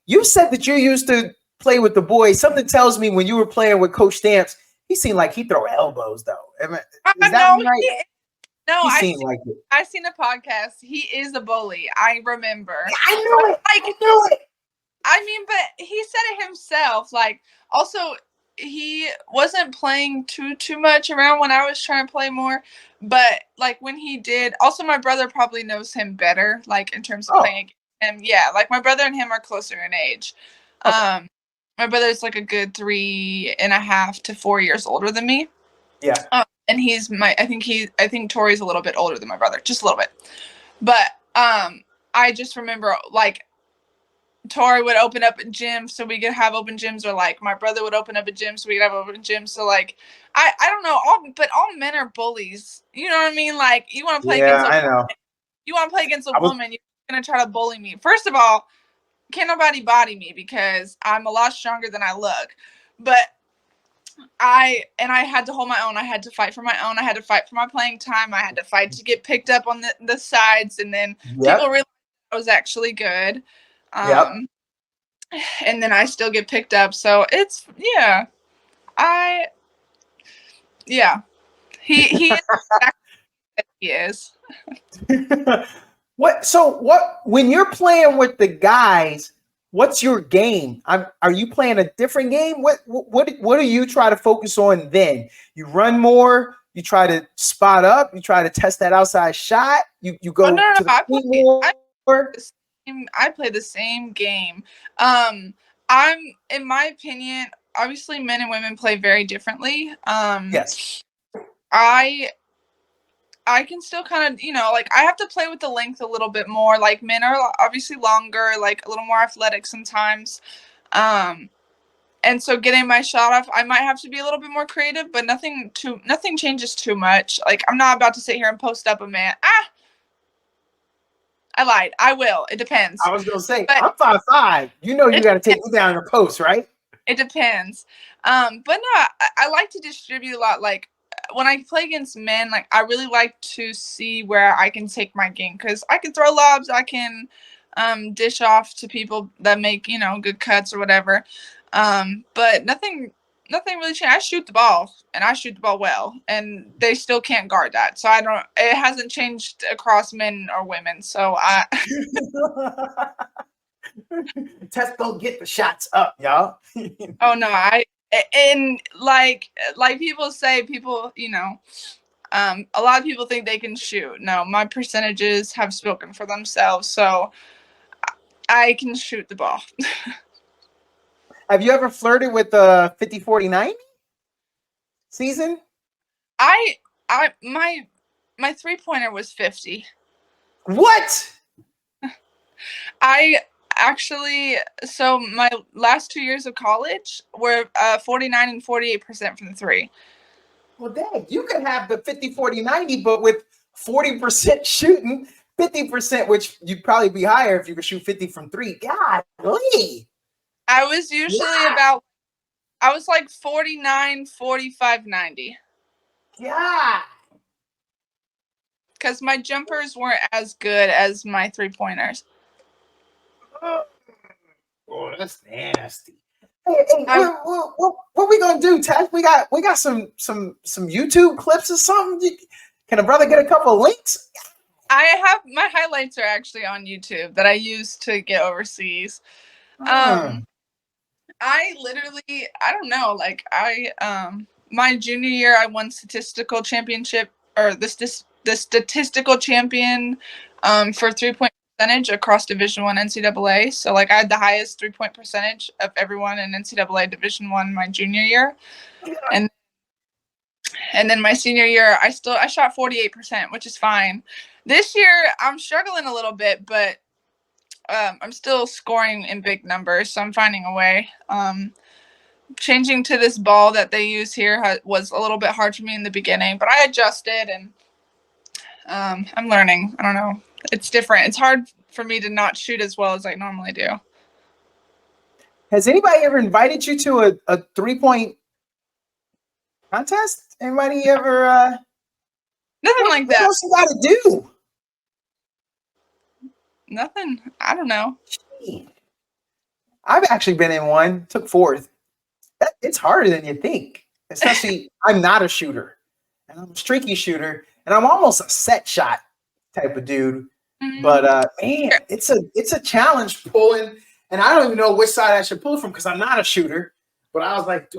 you said that you used to play with the boys. Something tells me when you were playing with Coach Stamps, he seemed like he throw elbows though. Is that right? I seen a podcast. He is a bully. I remember. Yeah, I knew it. I knew it. I mean, but he said it himself. Like, also, he wasn't playing too much around when I was trying to play more. But like when he did, also my brother probably knows him better. Like in terms of playing against him. Yeah, like my brother and him are closer in age. Okay. My brother's like a good 3.5 to 4 years older than me. Yeah. And I think Tori's a little bit older than my brother, just a little bit. But I just remember like Tori would open up a gym so we could have open gyms, or like my brother would open up a gym so we could have open gyms. So like I don't know, all men are bullies. You know what I mean? Like you want to play against a woman. You want to play against a woman, you're gonna try to bully me. First of all, can't nobody body me because I'm a lot stronger than I look. But I had to hold my own. I had to fight for my own. I had to fight for my playing time. I had to fight to get picked up on the sides, and then people realized I was actually good. And then I still get picked up. So it's he is. What when you're playing with the guys, what's your game? Are you playing a different game? What do you try to focus on then? You run more, you try to spot up, you try to test that outside shot, you go to the I play the same game. I'm, in my opinion, obviously men and women play very differently. Yes. I can still kind of, like I have to play with the length a little bit more. Like men are obviously longer, like a little more athletic sometimes. And so getting my shot off, I might have to be a little bit more creative, but nothing changes too much. Like I'm not about to sit here and post up a man. I lied. I will. It depends. I was going to say, I'm 5'5". You got to take me down in a post, right? It depends. But no, I like to distribute a lot. Like when I play against men, like I really like to see where I can take my game, because I can throw lobs. I can dish off to people that make, good cuts or whatever. But nothing really changed. I shoot the ball, and I shoot the ball well, and they still can't guard that. So it hasn't changed across men or women. So Tess don't get the shots up, y'all. Oh no, and like people say, a lot of people think they can shoot. No, my percentages have spoken for themselves. So I can shoot the ball. Have you ever flirted with the 50-40-90 season? My 3-pointer was 50. What? I actually, so my last 2 years of college were 49 and 48% from the three. Well, dang, you could have the 50-40-90, but with 40% shooting, 50%, which you'd probably be higher if you could shoot 50 from three. Golly. I was usually I was like 49, 45, 90. Yeah. Because my jumpers weren't as good as my 3-pointers. Oh, that's nasty. Hey, what we gonna do, Tess? We got some YouTube clips or something. Can a brother get a couple of links? I have my highlights are actually on YouTube that I use to get overseas. I literally, I don't know, like my junior year I won statistical championship or the statistical champion for 3-point percentage across Division 1 NCAA. So like I had the highest 3-point percentage of everyone in NCAA Division 1 my junior year. And then my senior year I shot 48%, which is fine. This year I'm struggling a little bit, but I'm still scoring in big numbers, so I'm finding a way. Changing to this ball that they use here was a little bit hard for me in the beginning, but I adjusted and I'm learning. I don't know. It's different. It's hard for me to not shoot as well as I normally do. Has anybody ever invited you to a 3-point contest? Anybody ever? Nothing like that. What else you got to do? Nothing. I don't know. I've actually been in one. Took fourth. It's harder than you think. Especially, I'm not a shooter, and I'm a streaky shooter, and I'm almost a set shot type of dude. Mm-hmm. But man, it's a challenge pulling, and I don't even know which side I should pull from because I'm not a shooter. But I was like,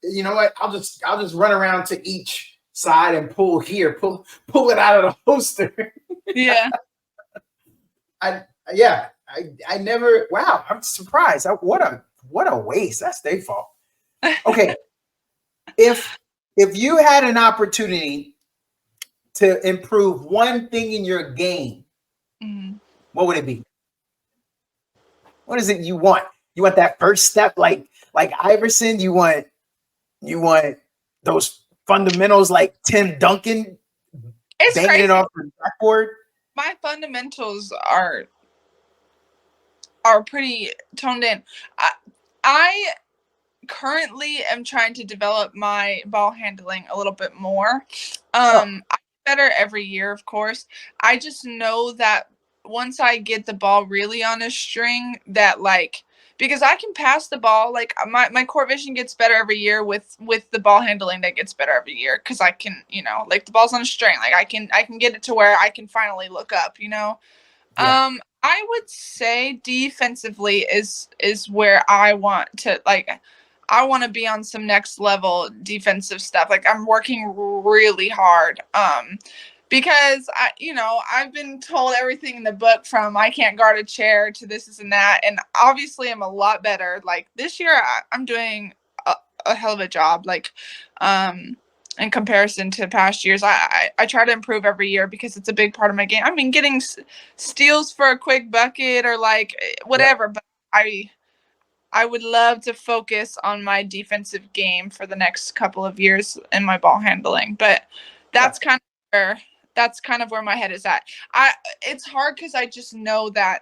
you know what? I'll just run around to each side and pull here, pull it out of the holster. Yeah. I never. Wow, I'm surprised. What a waste. That's their fault. Okay, if you had an opportunity to improve one thing in your game, what would it be? What is it you want? You want that first step, like Iverson? You want those fundamentals like Tim Duncan? It's banging crazy. It off the backboard. My fundamentals are pretty toned in. I currently am trying to develop my ball handling a little bit more. I get better every year, of course. I just know that once I get the ball really on a string, that like because I can pass the ball, like my court vision gets better every year with the ball handling that gets better every year because I can, like the ball's on a string, like I can get it to where I can finally look up, Yeah. I would say defensively is where I want to I want to be on some next level defensive stuff. Like I'm working really hard. Because I've been told everything in the book from I can't guard a chair to this and that. And obviously I'm a lot better. Like this year I'm doing a hell of a job. Like, in comparison to past years, I try to improve every year because it's a big part of my game. I mean, getting steals for a quick bucket or like whatever, but I would love to focus on my defensive game for the next couple of years in my ball handling. But that's kind of where my head is at. It's hard because I just know that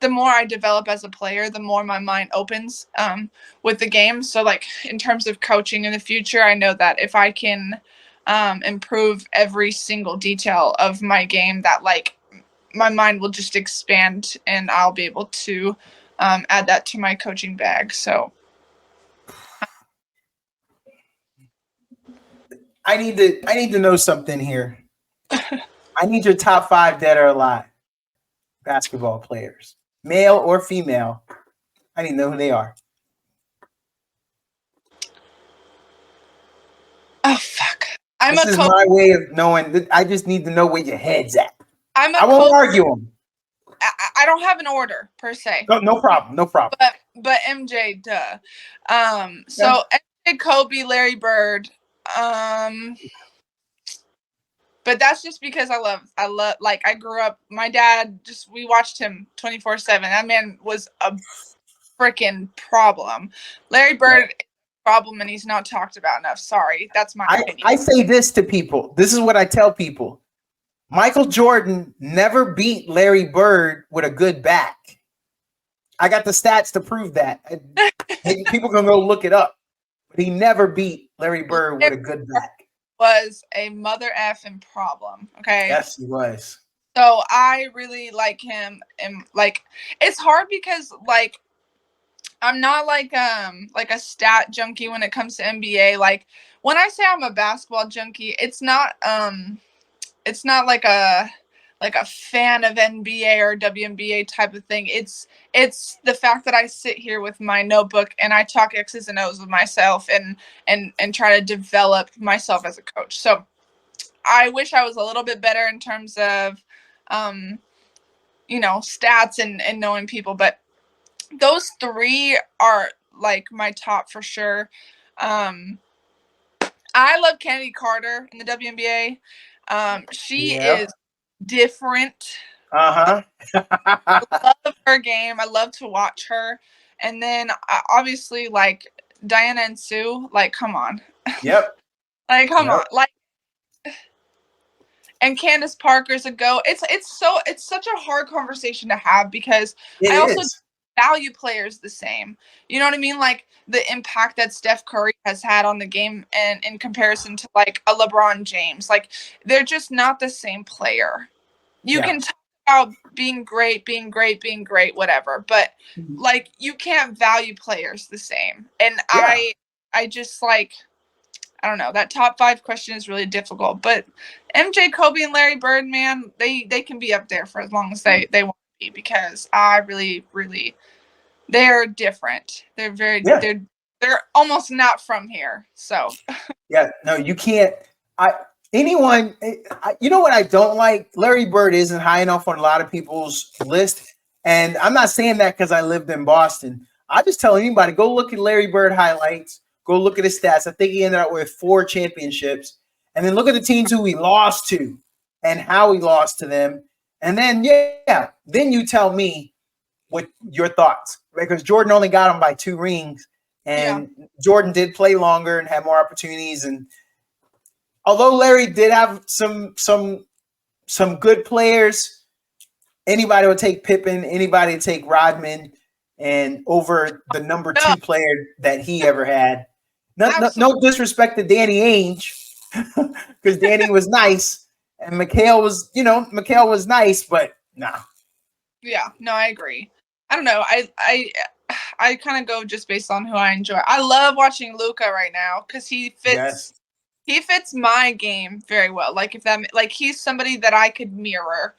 the more I develop as a player, the more my mind opens with the game. So like in terms of coaching in the future, I know that if I can improve every single detail of my game, that like my mind will just expand and I'll be able to add that to my coaching bag. So I need to know something here. I need your top 5 dead or alive basketball players, male or female. I need to know who they are. Oh fuck! This is my way of knowing. I just need to know where your head's at. I won't argue them. I don't have an order per se. No problem. But MJ, duh. So MJ, Kobe, Larry Bird. But that's just because I love like I grew up. My dad we watched him 24/7. That man was a freaking problem. Larry Bird. Problem, and he's not talked about enough. Sorry, that's my opinion. I say this to people. This is what I tell people. Michael Jordan never beat Larry Bird with a good back. I got the stats to prove that. People can go look it up. But he never beat Larry Bird with a good back. Was a mother effing problem. Okay. Yes, he was. So I really like him, and like it's hard because like I'm not like a stat junkie when it comes to NBA. Like when I say I'm a basketball junkie, it's not like a fan of NBA or WNBA type of thing. It's the fact that I sit here with my notebook and I talk X's and O's with myself and try to develop myself as a coach. So I wish I was a little bit better in terms of stats and knowing people, but those three are like my top for sure. I love Kennedy Carter in the WNBA. She Yeah. is different. Uh-huh. I love her game. I love to watch her. And then obviously like Diana and Sue, like come on. Yep. Like come Yep. on. Like and Candace Parker's a go. It's such a hard conversation to have because It I also is. value players the same. You know what I mean? Like the impact that Steph Curry has had on the game and in comparison to like a LeBron James. Like they're just not the same player. You can talk about being great, whatever, but like you can't value players the same. And Yeah. I just like I don't know. That top 5 question is really difficult, but MJ, Kobe, and Larry Bird, man, they can be up there for as long as they want to be because I really, really, they're different. They're very, Yeah. they're almost not from here. So Yeah. No, you can't. You know what I don't like? Larry Bird isn't high enough on a lot of people's list. And I'm not saying that because I lived in Boston. I just tell anybody, go look at Larry Bird highlights. Go look at his stats. I think he ended up with 4 championships. And then look at the teams who he lost to and how he lost to them. And then, then you tell me what your thoughts. Because Jordan only got him by 2 rings. And Jordan did play longer and had more opportunities. And although Larry did have some good players, anybody would take Pippen, anybody would take Rodman, and over the number 2 player that he ever had. No disrespect to Danny Ainge, because Danny was nice, and Mikhail was nice, but nah. Yeah, no, I agree. I don't know. I kind of go just based on who I enjoy. I love watching Luka right now because he fits my game very well. Like he's somebody that I could mirror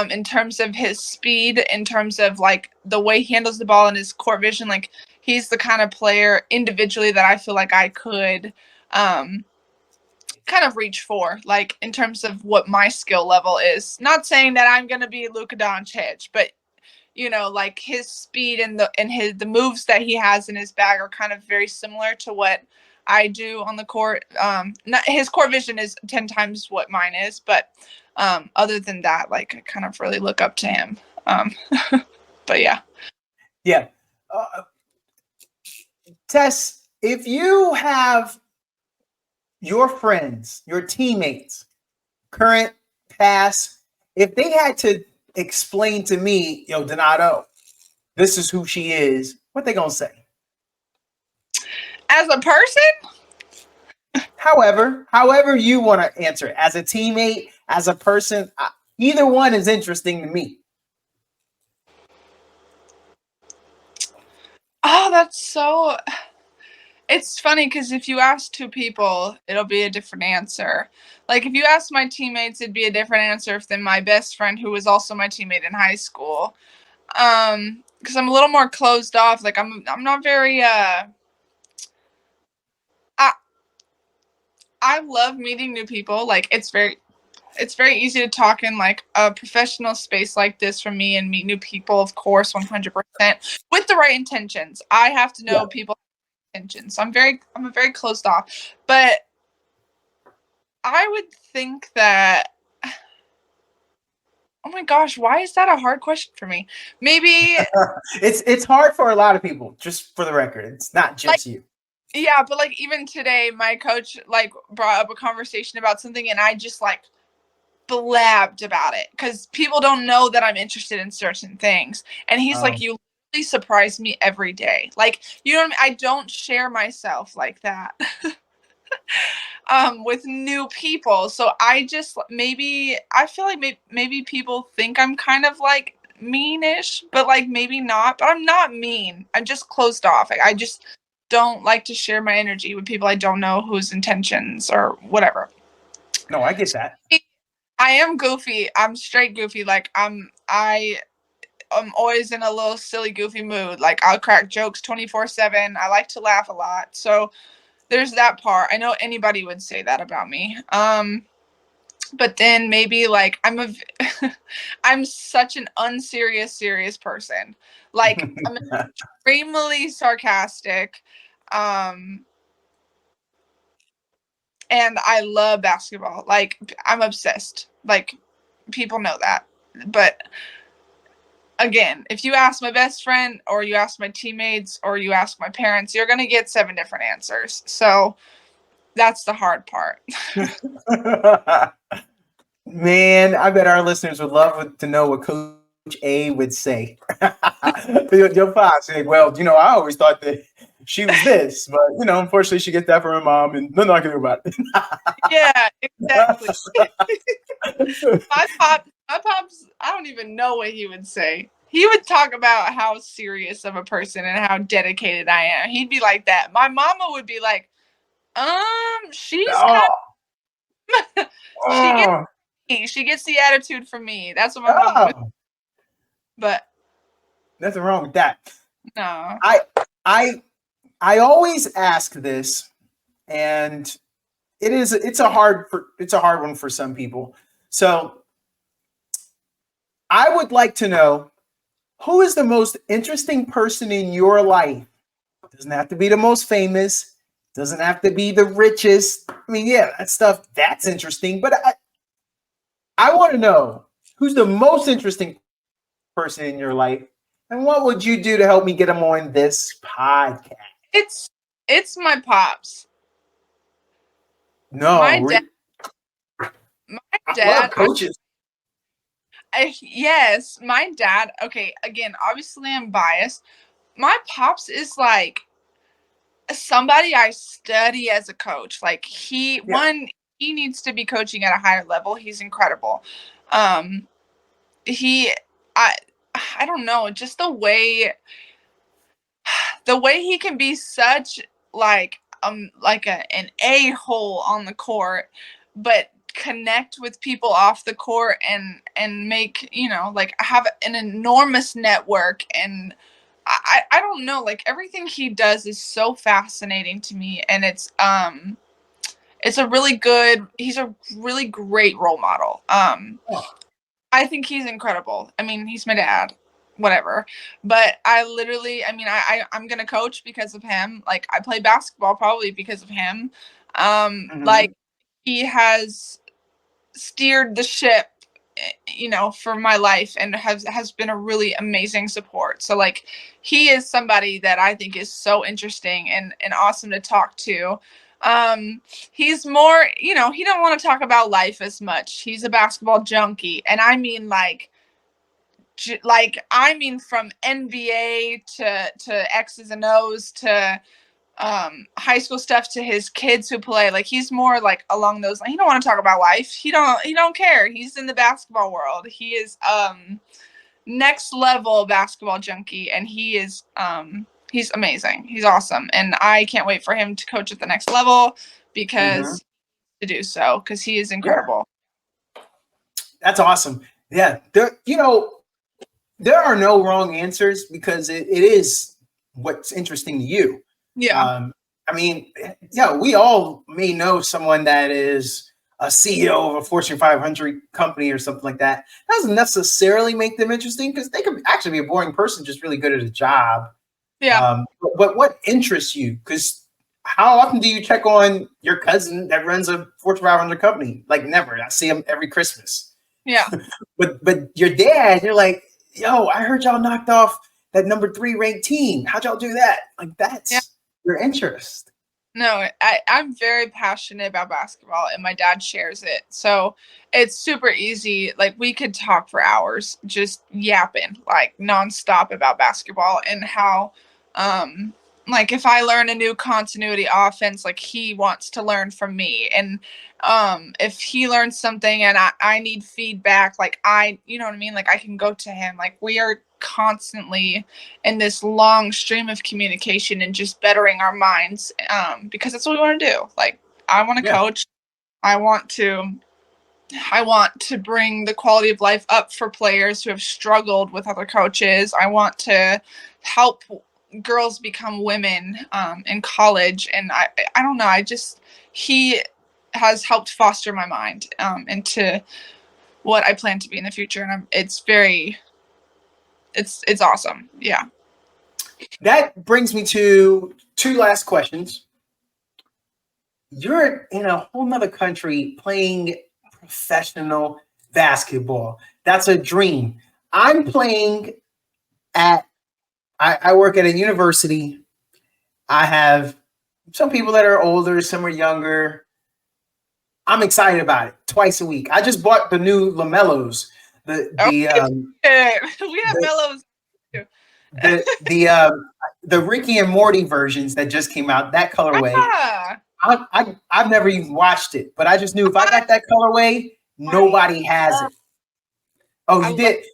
in terms of his speed, in terms of like the way he handles the ball and his court vision. Like he's the kind of player individually that I feel like I could kind of reach for, like in terms of what my skill level is. Not saying that I'm gonna be Luka Doncic, but like his speed and the moves that he has in his bag are kind of very similar to what I do on the court. His court vision is 10 times what mine is, but other than that, like I kind of really look up to him. But yeah. Yeah. Tess, if you have your friends, your teammates, current, past, if they had to explain to me, Donato, this is who she is, what they gonna say? As a person? However you want to answer it. As a teammate, as a person, either one is interesting to me. Oh, that's so... It's funny because if you ask 2 people, it'll be a different answer. Like if you ask my teammates, it'd be a different answer than my best friend, who was also my teammate in high school. Because I'm a little more closed off. Like I'm not very. I love meeting new people. Like it's very easy to talk in like a professional space like this for me and meet new people. Of course, 100% with the right intentions. I have to know people. So I'm a very closed off, but I would think that, oh my gosh, why is that a hard question for me? Maybe it's hard for a lot of people, just for the record. It's not just you. Yeah, but like even today, my coach like brought up a conversation about something and I just like blabbed about it because people don't know that I'm interested in certain things. And he's like, you surprise me every day. Like, you know what I mean? I don't share myself like that with new people. So I just I feel like maybe people think I'm kind of like meanish, but like maybe not. But I'm not mean. I'm just closed off. I just don't like to share my energy with people I don't know whose intentions or whatever. No, I get that. I am goofy. I'm straight goofy. Like I'm always in a little silly, goofy mood. Like I'll crack jokes 24/7. I like to laugh a lot. So there's that part. I know anybody would say that about me. But then maybe like I'm such an unserious, serious person. Like I'm extremely sarcastic. And I love basketball. Like I'm obsessed. Like people know that. But again, if you ask my best friend or you ask my teammates or you ask my parents, you're going to get 7 different answers. So that's the hard part. Man, I bet our listeners would love to know what Coach A would say. Your father said, well, I always thought that she was this, but, unfortunately she gets that from her mom and nothing I can do about it. Yeah, exactly. My pops, I don't even know what he would say. He would talk about how serious of a person and how dedicated I am. He'd be like that. My mama would be like, she's she gets the attitude from me. That's what my mama would. But nothing wrong with that. No. I always ask this, and it's a hard one for some people. So I would like to know, who is the most interesting person in your life? Doesn't have to be the most famous. Doesn't have to be the richest. I mean, yeah, that stuff, that's interesting. But I want to know, who's the most interesting person in your life? And what would you do to help me get them on this podcast? It's my pops. No. My dad. Coaches. Yes, my dad. Okay, again, obviously I'm biased. My pops is like somebody I study as a coach. Like he needs to be coaching at a higher level. He's incredible. I don't know, just the way he can be such like an a-hole on the court, but connect with people off the court and make, like have an enormous network. And I don't know, like everything he does is so fascinating to me. And he's a really great role model. I think he's incredible. I mean, he's my dad, whatever. But I'm going to coach because of him. Like I play basketball probably because of him. Like he has steered the ship, for my life and has been a really amazing support. So like he is somebody that I think is so interesting and awesome to talk to. He's more, he don't want to talk about life as much. He's a basketball junkie. And I mean from NBA to X's and O's to high school stuff to his kids who play. Like he's more like along those lines. He don't want to talk about life. He don't care. He's in the basketball world. He is next level basketball junkie, and he is he's amazing. He's awesome, and I can't wait for him to coach at the next level because he is incredible. Yeah. That's awesome. Yeah, there are no wrong answers because it is what's interesting to you. Yeah. We all may know someone that is a CEO of a Fortune 500 company or something like that. That doesn't necessarily make them interesting because they could actually be a boring person, just really good at a job. Yeah. But what interests you? Because how often do you check on your cousin that runs a Fortune 500 company? Like never. I see him every Christmas. Yeah. but your dad, you're like, yo, I heard y'all knocked off that number 3 ranked team. How'd y'all do that? Like that's your interest. No, I'm very passionate about basketball and my dad shares it. So it's super easy. Like we could talk for hours just yapping like nonstop about basketball and how like if I learn a new continuity offense, like he wants to learn from me. And if he learns something and I need feedback, like you know what I mean? Like I can go to him. Like we are constantly in this long stream of communication and just bettering our minds, because that's what we want to do. Like I want to coach. I want to bring the quality of life up for players who have struggled with other coaches. I want to help girls become women in college. And I don't know. He has helped foster my mind into what I plan to be in the future. And it's awesome. Yeah. That brings me to two last questions. You're in a whole nother country playing professional basketball. That's a dream. I'm playing I work at a university. I have some people that are older, some are younger. I'm excited about it. Twice a week. I just bought the new LaMelos. We have Mellows too. The Ricky and Morty versions that just came out, that colorway. Yeah. I've never even watched it, but I just knew if I got that colorway, nobody has it. Oh, you did?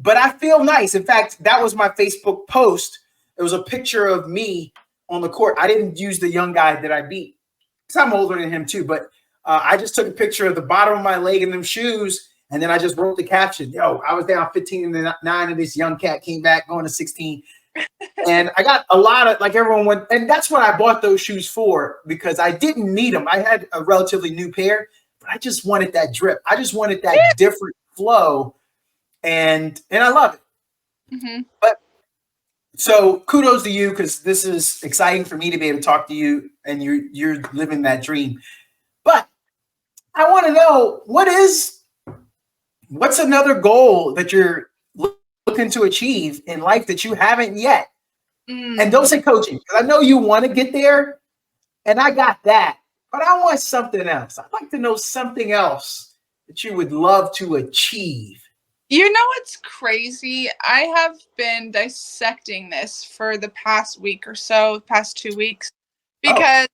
But I feel nice. In fact, that was my Facebook post. It was a picture of me on the court. I didn't use the young guy that I beat because I'm older than him too. But I just took a picture of the bottom of my leg in them shoes, and then I just wrote the caption. Yo, I was down 15-9, and this young cat came back going to 16. And I got a lot of, like everyone went, and that's what I bought those shoes for, because I didn't need them. I had a relatively new pair, but I just wanted that drip. I just wanted that different flow. And I love it. Mm-hmm. But so kudos to you, because this is exciting for me to be able to talk to you, and you're living that dream. But I want to know what's another goal that you're looking to achieve in life that you haven't yet. And don't say coaching, because I know you want to get there, and I got that. But I want something else. I'd like to know something else that you would love to achieve. You know what's crazy? I have been dissecting this for the past week or so, past 2 weeks, because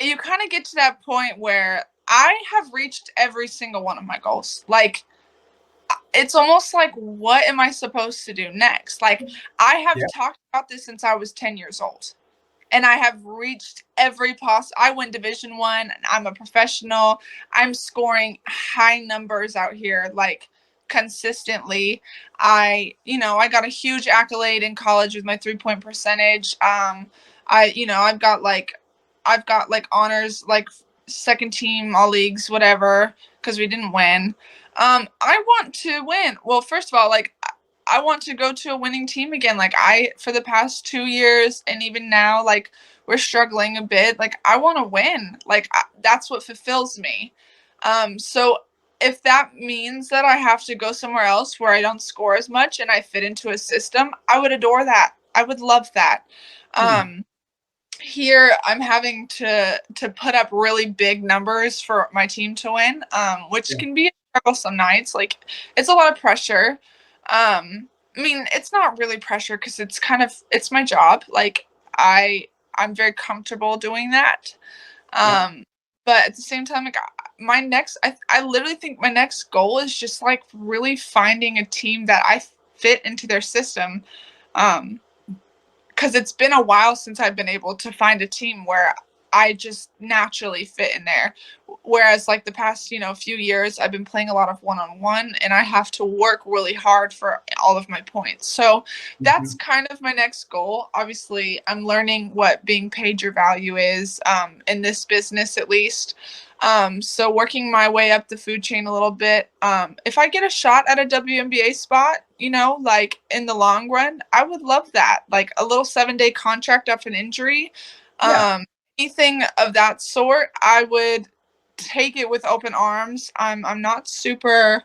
you kind of get to that point where I have reached every single one of my goals. Like, it's almost like, what am I supposed to do next? Like, I have talked about this since I was 10 years old, and I have reached every I win Division I. I'm a professional. I'm scoring high numbers out here, like, consistently. I got a huge accolade in college with my 3-point percentage. I've got like honors, like second team all leagues, whatever, because we didn't win. I want to win. Well, first of all, like, I want to go to a winning team again. Like, for the past 2 years, and even now, like, we're struggling a bit. Like, I want to win. Like, that's what fulfills me. So if that means that I have to go somewhere else where I don't score as much and I fit into a system, I would adore that. I would love that. Here I'm having to put up really big numbers for my team to win, which can be a struggle some nights. Like, it's a lot of pressure. I mean, it's not really pressure, because it's my job. Like, I'm very comfortable doing that. But at the same time, like, I literally think my next goal is just, like, really finding a team that I fit into their system. Because it's been a while since I've been able to find a team where I just naturally fit in there. Whereas, like, the past, few years, I've been playing a lot of one-on-one, and I have to work really hard for all of my points. So that's kind of my next goal. Obviously, I'm learning what being paid your value is, in this business, at least. So working my way up the food chain a little bit. If I get a shot at a WNBA spot, like, in the long run, I would love that. Like, a little 7-day contract after an injury. Anything of that sort, I would take it with open arms. I'm not super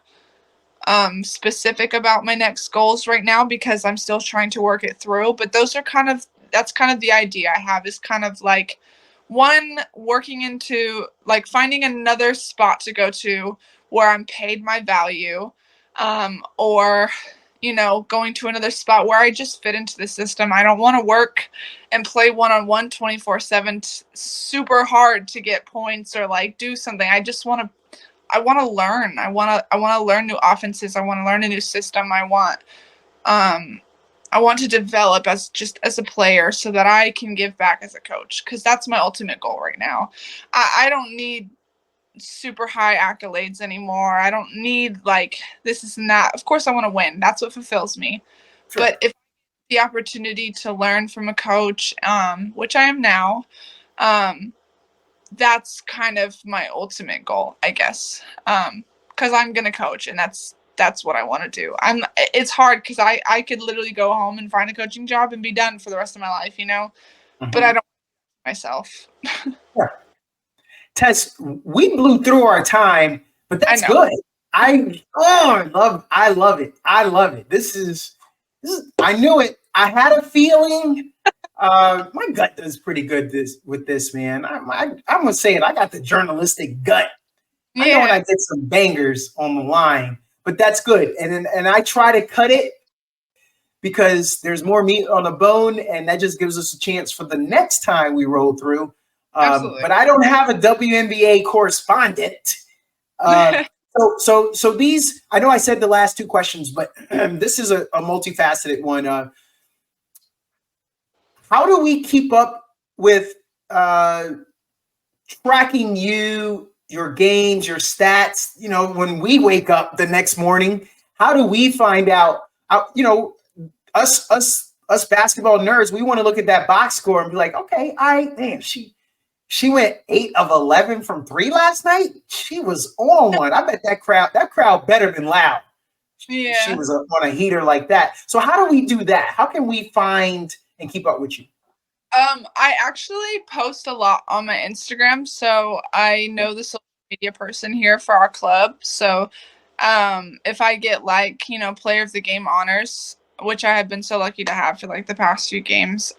specific about my next goals right now, because I'm still trying to work it through. But that's kind of the idea I have, is kind of like, one, working into, like, finding another spot to go to where I'm paid my value, or going to another spot where I just fit into the system. I don't want to work and play one-on-one 24/7 super hard to get points or like do something. I want to learn. I want to learn new offenses. I want to learn a new system. I want to develop as a player so that I can give back as a coach, because that's my ultimate goal right now. I don't need super high accolades anymore. I don't need this is not. Of course I want to win. That's what fulfills me. Sure. But if the opportunity to learn from a coach, which I am now, that's kind of my ultimate goal, I guess. Because I'm gonna coach, and that's what I want to do. It's hard because I could literally go home and find a coaching job and be done for the rest of my life, Mm-hmm. But I don't myself. Yeah. Tess, we blew through our time, but that's good. I love it. I love it. This is I knew it. I had a feeling. My gut does pretty good with this, man. I'm gonna say it. I got the journalistic gut. Yeah. I know when I get some bangers on the line, but that's good. And I try to cut it because there's more meat on the bone, and that just gives us a chance for the next time we roll through. But I don't have a WNBA correspondent. So these, I know I said the last two questions, but this is a multifaceted one. How do we keep up with tracking your games, your stats? When we wake up the next morning, how do we find out? Us basketball nerds, we want to look at that box score and be like, okay, she went 8 of 11 from 3 last night. She was on one. I bet that crowd better than loud. Yeah. She was on a heater like that. So how do we do that? How can we find and keep up with you? I actually post a lot on my Instagram, so I know the social media person here for our club. So if I get player of the game honors, which I have been so lucky to have for the past few games,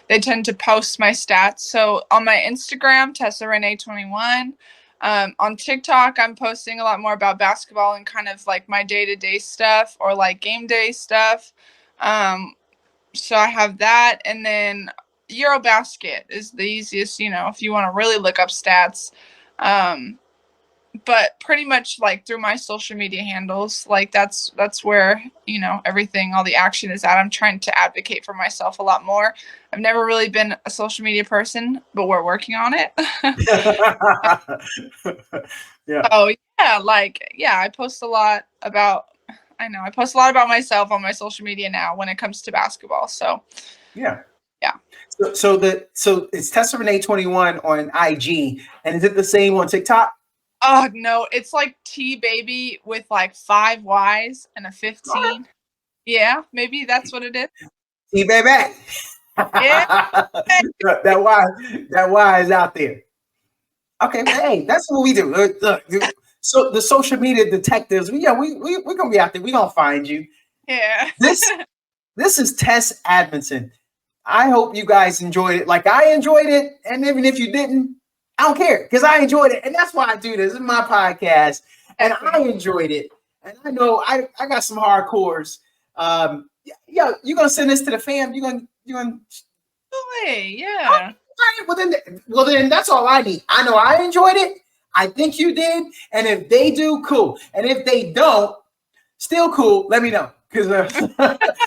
they tend to post my stats. So on my Instagram, Tessaround 21. On TikTok, I'm posting a lot more about basketball and kind of my day-to-day stuff or game day stuff. So I have that, and then Eurobasket is the easiest, if you want to really look up stats. But pretty much through my social media handles, that's where, everything, all the action is at. I'm trying to advocate for myself a lot more. I've never really been a social media person, but we're working on it. Yeah. Oh yeah. I post a lot about myself on my social media now when it comes to basketball. So yeah. Yeah. So it's Tessaround 21 on IG, and is it the same on TikTok? Oh no, it's T baby with 5 Y's and a 15. Yeah, maybe that's what it is. T baby. Yeah. that Y is out there. Okay, well, hey, that's what we do. Look, so the social media detectives, we're gonna be out there. We're gonna find you. Yeah. This is Tess Amundsen. I hope you guys enjoyed it like I enjoyed it, and even if you didn't, I don't care, because I enjoyed it, and that's why I do this. This is my podcast, and I enjoyed it, and I know I got some hardcores. Yeah, you gonna send this to the fam? You gonna? Hey, yeah. All right, well then, that's all I need. I know I enjoyed it. I think you did, and if they do, cool. And if they don't, still cool. Let me know, because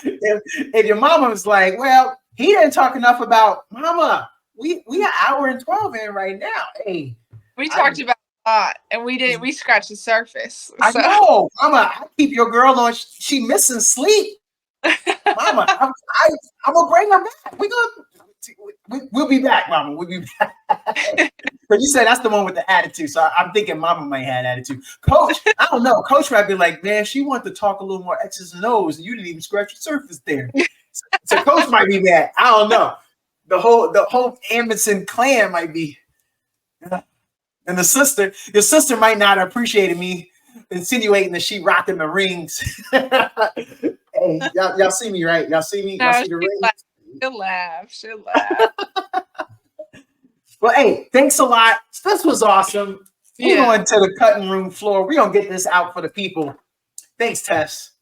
if your mama was like, well, he didn't talk enough about mama. We an hour and 12 in right now. Hey, we talked about a lot, and we scratched the surface. I know, mama. I keep your girl on. She missing sleep, mama. I'm gonna bring her back. We'll be back, mama. We'll be back. But you said that's the one with the attitude, so I'm thinking mama might have attitude. Coach, I don't know. Coach might be like, man, she wanted to talk a little more X's and O's, and you didn't even scratch the surface there. So coach might be mad. I don't know. The whole Amundsen clan might be, and your sister might not have appreciated me insinuating that she rocking the rings. Hey, y'all see me, right? Y'all see me? Y'all see the rings? She'll laugh. Well, hey, thanks a lot. This was awesome. We're going to the cutting room floor. We're gonna get this out for the people. Thanks, Tess.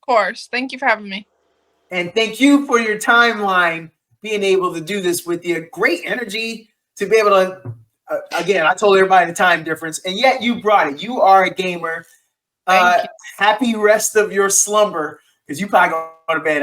course. Thank you for having me. And thank you for your timeline, being able to do this with you. Great energy to be able to, again, I told everybody the time difference, and yet you brought it. You are a gamer. Thank you. Happy rest of your slumber, because you probably go to bed at